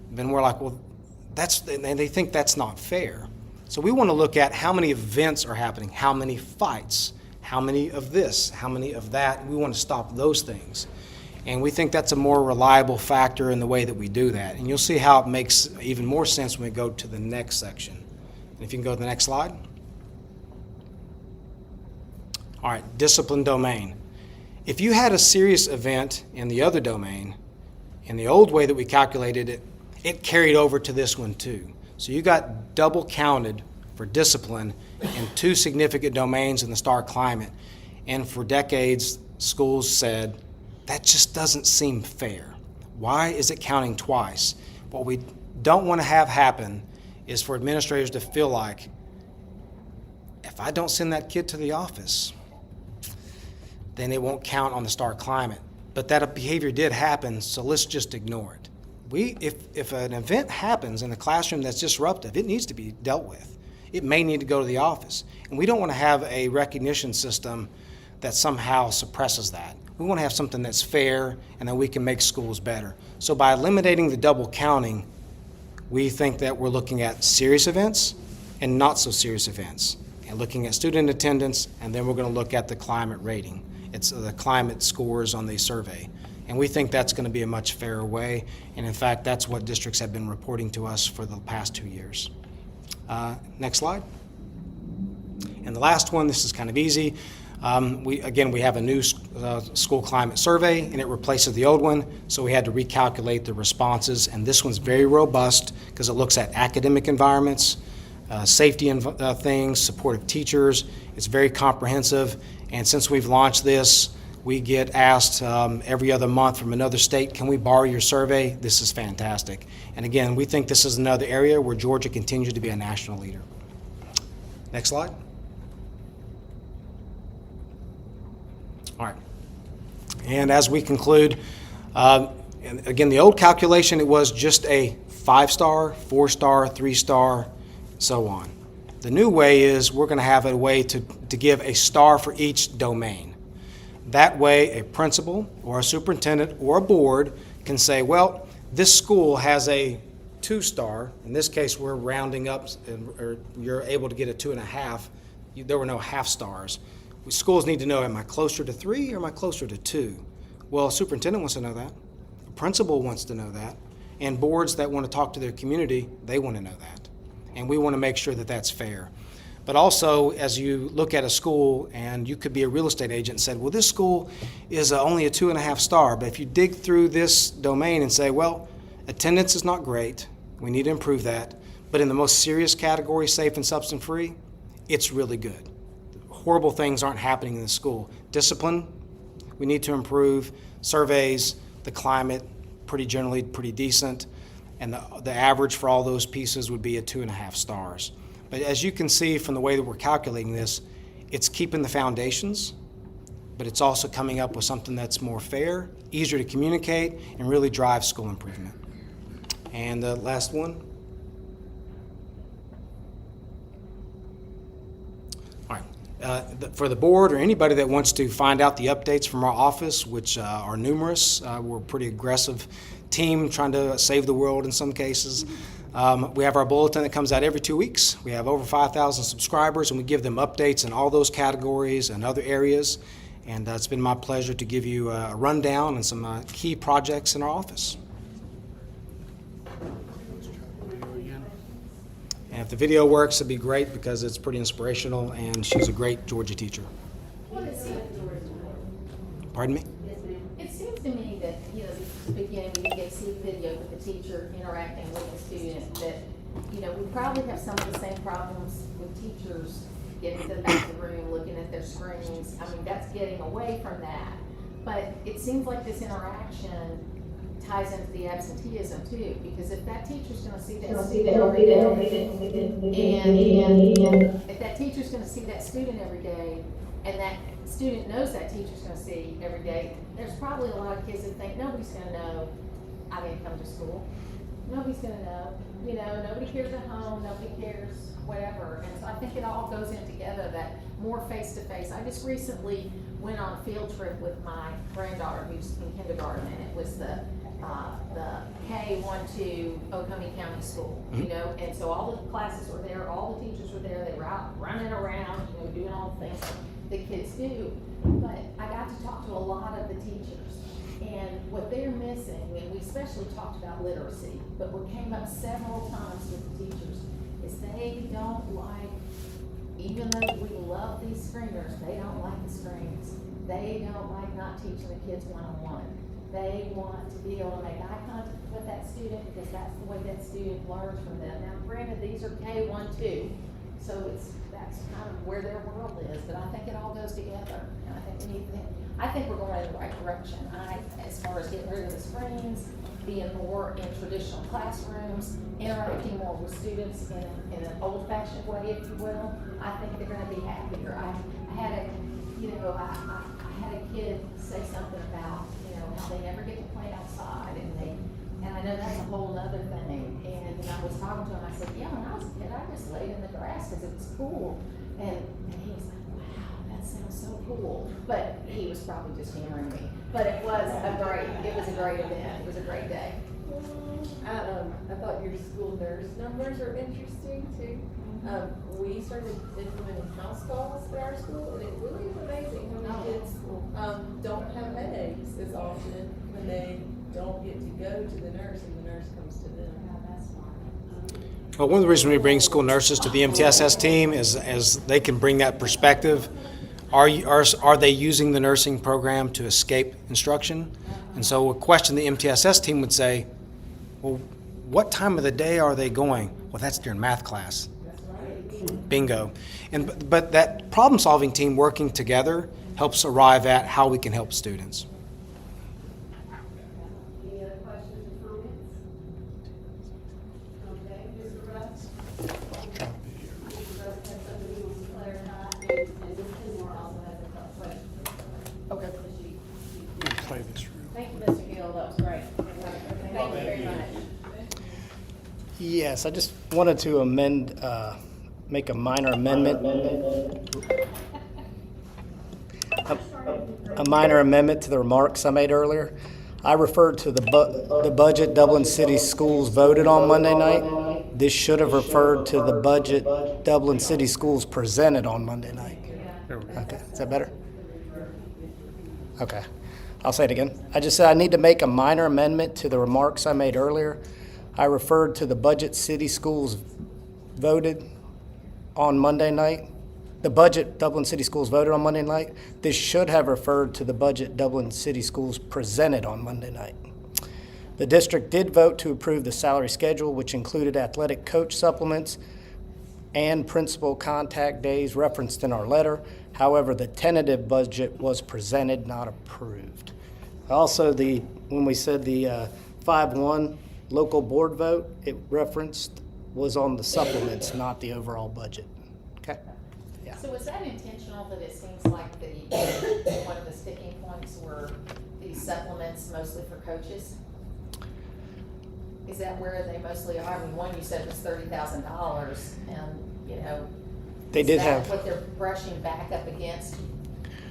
Then we're like, well, and they think that's not fair. So we want to look at how many events are happening, how many fights, how many of this, how many of that. We want to stop those things. And we think that's a more reliable factor in the way that we do that. And you'll see how it makes even more sense when we go to the next section. And if you can go to the next slide. All right, discipline domain. If you had a serious event in the other domain, in the old way that we calculated it, it carried over to this one too. So you got double counted for discipline in 2 significant domains in the STAR climate. And for decades, schools said, that just doesn't seem fair. Why is it counting twice? What we don't want to have happen is for administrators to feel like, if I don't send that kid to the office, then it won't count on the STAR climate. But that behavior did happen, so let's just ignore it. If an event happens in the classroom that's disruptive, it needs to be dealt with. It may need to go to the office. And we don't want to have a recognition system that somehow suppresses that. We want to have something that's fair and that we can make schools better. So by eliminating the double counting, we think that we're looking at serious events and not so serious events, and looking at student attendance, and then we're going to look at the climate rating. It's the climate scores on the survey. And we think that's going to be a much fairer way, and in fact, that's what districts have been reporting to us for the past 2 years. Next slide. And the last one, this is kind of easy. We have a new school climate survey, and it replaces the old one, so we had to recalculate the responses, and this one's very robust because it looks at academic environments, safety things, supportive teachers. It's very comprehensive, and since we've launched this, we get asked every other month from another state, can we borrow your survey? This is fantastic. And again, we think this is another area where Georgia continues to be a national leader. Next slide. All right. And as we conclude, and again, the old calculation, it was just a 5-star, 4-star, 3-star, so on. The new way is we're going to have a way to give a star for each domain. That way, a principal or a superintendent or a board can say, well, this school has a 2-star. In this case, we're rounding up, or you're able to get a 2.5. There were no half stars. Schools need to know, am I closer to 3 or am I closer to 2? Well, a superintendent wants to know that. A principal wants to know that. And boards that want to talk to their community, they want to know that. And we want to make sure that that's fair. But also, as you look at a school, and you could be a real estate agent and said, well, this school is only a 2.5 star. But if you dig through this domain and say, well, attendance is not great, we need to improve that. But in the most serious category, safe and substance free, it's really good. Horrible things aren't happening in the school. Discipline, we need to improve. Surveys, the climate, pretty decent. And the average for all those pieces would be a 2.5 stars. But as you can see from the way that we're calculating this, it's keeping the foundations, but it's also coming up with something that's more fair, easier to communicate, and really drive school improvement. And the last one. All right. For the board or anybody that wants to find out the updates from our office, which are numerous, we're a pretty aggressive team trying to save the world in some cases. We have our bulletin that comes out every 2 weeks. We have over 5,000 subscribers, and we give them updates in all those categories and other areas. And it's been my pleasure to give you a rundown on some key projects in our office. And if the video works, it'd be great because it's pretty inspirational, and she's a great Georgia teacher. Pardon me? It seems to me that, at the beginning, when you get to see the video with the teacher interacting with the student, that, we probably have some of the same problems with teachers getting to the back of the room, looking at their screens. I mean, that's getting away from that. But it seems like this interaction ties into the absenteeism too, because if that teacher's gonna see that student every day, and if that teacher's gonna see that student every day, and that student knows that teacher's gonna see every day, there's probably a lot of kids that think, nobody's gonna know I didn't come to school. Nobody's gonna know. Nobody cares at home, nobody cares, whatever. And so I think it all goes in together, that more face-to-face. I just recently went on a field trip with my granddaughter who's in kindergarten, and it was the K-1 to Oconee County School, and so all the classes were there, all the teachers were there, they were out running around, doing all the things that kids do. But I got to talk to a lot of the teachers, and what they're missing, and we especially talked about literacy, but what came up several times with the teachers is they don't like, even though we love these screeners, they don't like the screens. They don't like not teaching the kids one-on-one. They want to be able to make eye contact with that student because that's the way that student learns from them. Now, granted, these are K-1, 2, so that's kind of where their world is, but I think it all goes together. And I think we're going in the right direction. As far as getting rid of the screens, being more in traditional classrooms, interacting more with students in an old-fashioned way, if you will, I think they're going to be happier. I had a kid say something about how they never get to play outside, and I know that's a whole other thing. And I was talking to him, I said, yeah, when I was a kid, I just laid in the grass because it was cool. And he was like, wow, that sounds so cool, but he was probably just hammering me. But it was a great event, it was a great day. I thought your school nurse numbers are interesting too. We started implementing house calls at our school, and it really is amazing how many kids don't have headaches as often when they don't get to go to the nurse and the nurse comes to them. Well, one of the reasons we bring school nurses to the MTSS team is as they can bring that perspective. Are they using the nursing program to escape instruction? And so a question the MTSS team would say, well, what time of the day are they going? Well, that's during math class. Bingo. But that problem-solving team working together helps arrive at how we can help students. Any other questions or comments? Okay, Mr. Russ? Mr. Russ has something he wants to clarify, and Ms. Kenmore also has a question. Okay. Play this real. Thank you, Mr. Gill, that was great. Thank you very much. Yes, I just wanted to make a minor amendment. A minor amendment to the remarks I made earlier. I referred to the budget Dublin City Schools voted on Monday night. This should have referred to the budget Dublin City Schools presented on Monday night. Okay, is that better? Okay, I'll say it again. I just said I need to make a minor amendment to the remarks I made earlier. I referred to the budget city schools voted on Monday night. The budget Dublin City Schools voted on Monday night. This should have referred to the budget Dublin City Schools presented on Monday night. The district did vote to approve the salary schedule, which included athletic coach supplements and principal contact days referenced in our letter. However, the tentative budget was presented, not approved. Also, when we said the 5-1 local board vote, it referenced was on the supplements, not the overall budget. Okay? Yeah. So was that intentional, that it seems like one of the sticking points were these supplements mostly for coaches? Is that where they mostly are? I mean, one you said was $30,000, and, They did is that have. what they're brushing back up against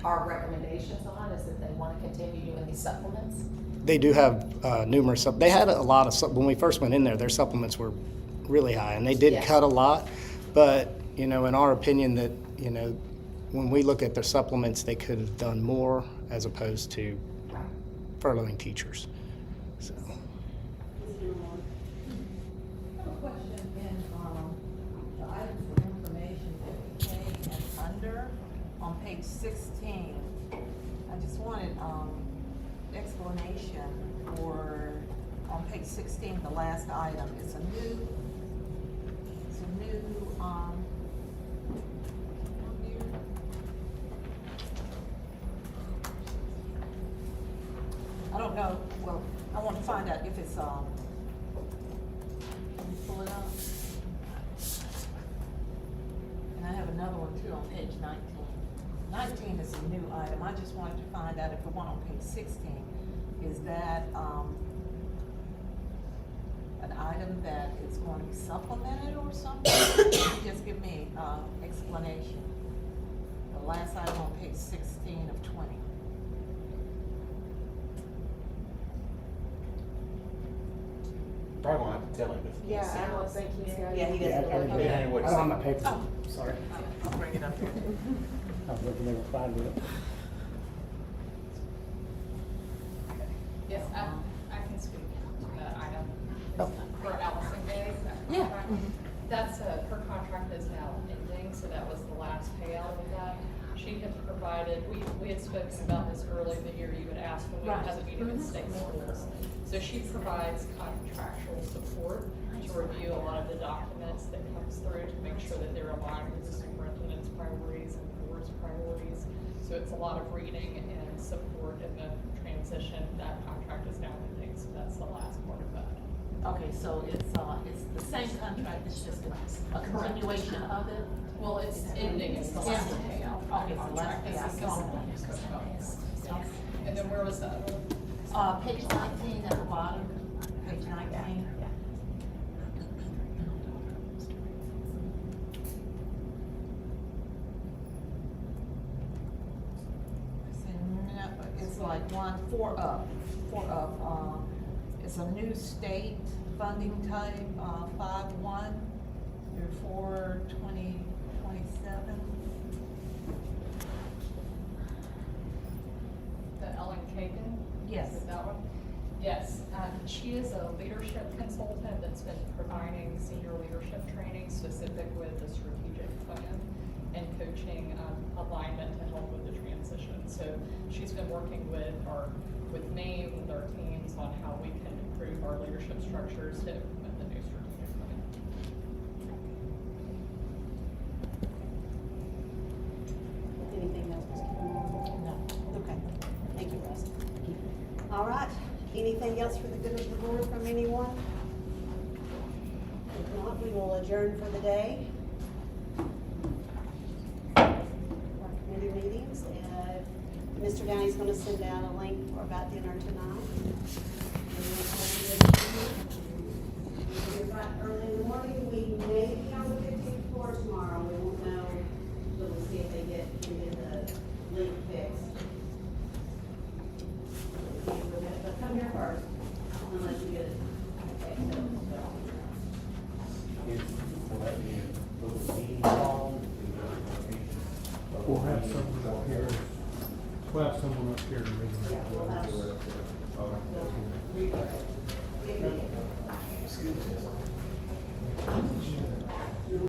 our recommendations on, is that they want to continue doing these supplements? They do have numerous. They had a lot of when we first went in there. Their supplements were really high, and they did cut a lot. But in our opinion, that when we look at their supplements, they could have done more as opposed to furloughing teachers. So. I have a question in, the items of information 50K and under, on page 16. I just wanted, explanation for, on page 16, the last item. It's a new, I don't know, well, I want to find out if it's, can you pull it up? And I have another one too on page 19. 19 is a new item. I just wanted to find out if the one on page 16, is that, an item that is going to be supplemented or something? Just give me, explanation. The last item on page 16 of 20. Probably won't have to tell him. Yeah, I don't think he's got it. Yeah, he doesn't. I don't have my paper. Oh. Sorry. I'll bring it up here. I was looking there, find it. Yes, I can speak to the item for Allison Day. Yeah. That's, her contract is now ending, so that was the last payout of that. She had provided, we had spoken about this earlier in the year, you had asked when we had a meeting with state schools. So she provides contractual support to review a lot of the documents that comes through to make sure that they're aligned with the superintendent's priorities and the board's priorities. So it's a lot of reading and support in the transition. That contract is now ending, so that's the last part of that. Okay, so it's the same contract, it's just a continuation of it? Well, it's ending, it's the last payout. Okay, so last payout. And then where was that? Page 19 at the bottom, page 19. like one, four up. It's a new state funding type, 5-1 through 4/20/27. The Ellen Kagan? Yes. Is that one? Yes, she is a leadership consultant that's been providing senior leadership training specific with the strategic plan and coaching alignment to help with the transition. So she's been working with me, with our teams on how we can improve our leadership structures to implement the new strategic plan. Anything else, Ms. Kim? No. Okay, thank you, Russ. All right, anything else for the good of the board from anyone? If not, we will adjourn for the day. Our committee meetings, and Mr. Downey's gonna send out a link for about dinner tonight. Right early in the morning, we may be on the 15th floor tomorrow, we won't know, but we'll see if they can get the link fixed. But come here first, unless you get it. We'll have someone up here. We'll have someone up here to read. Yeah, we'll have. Excuse me.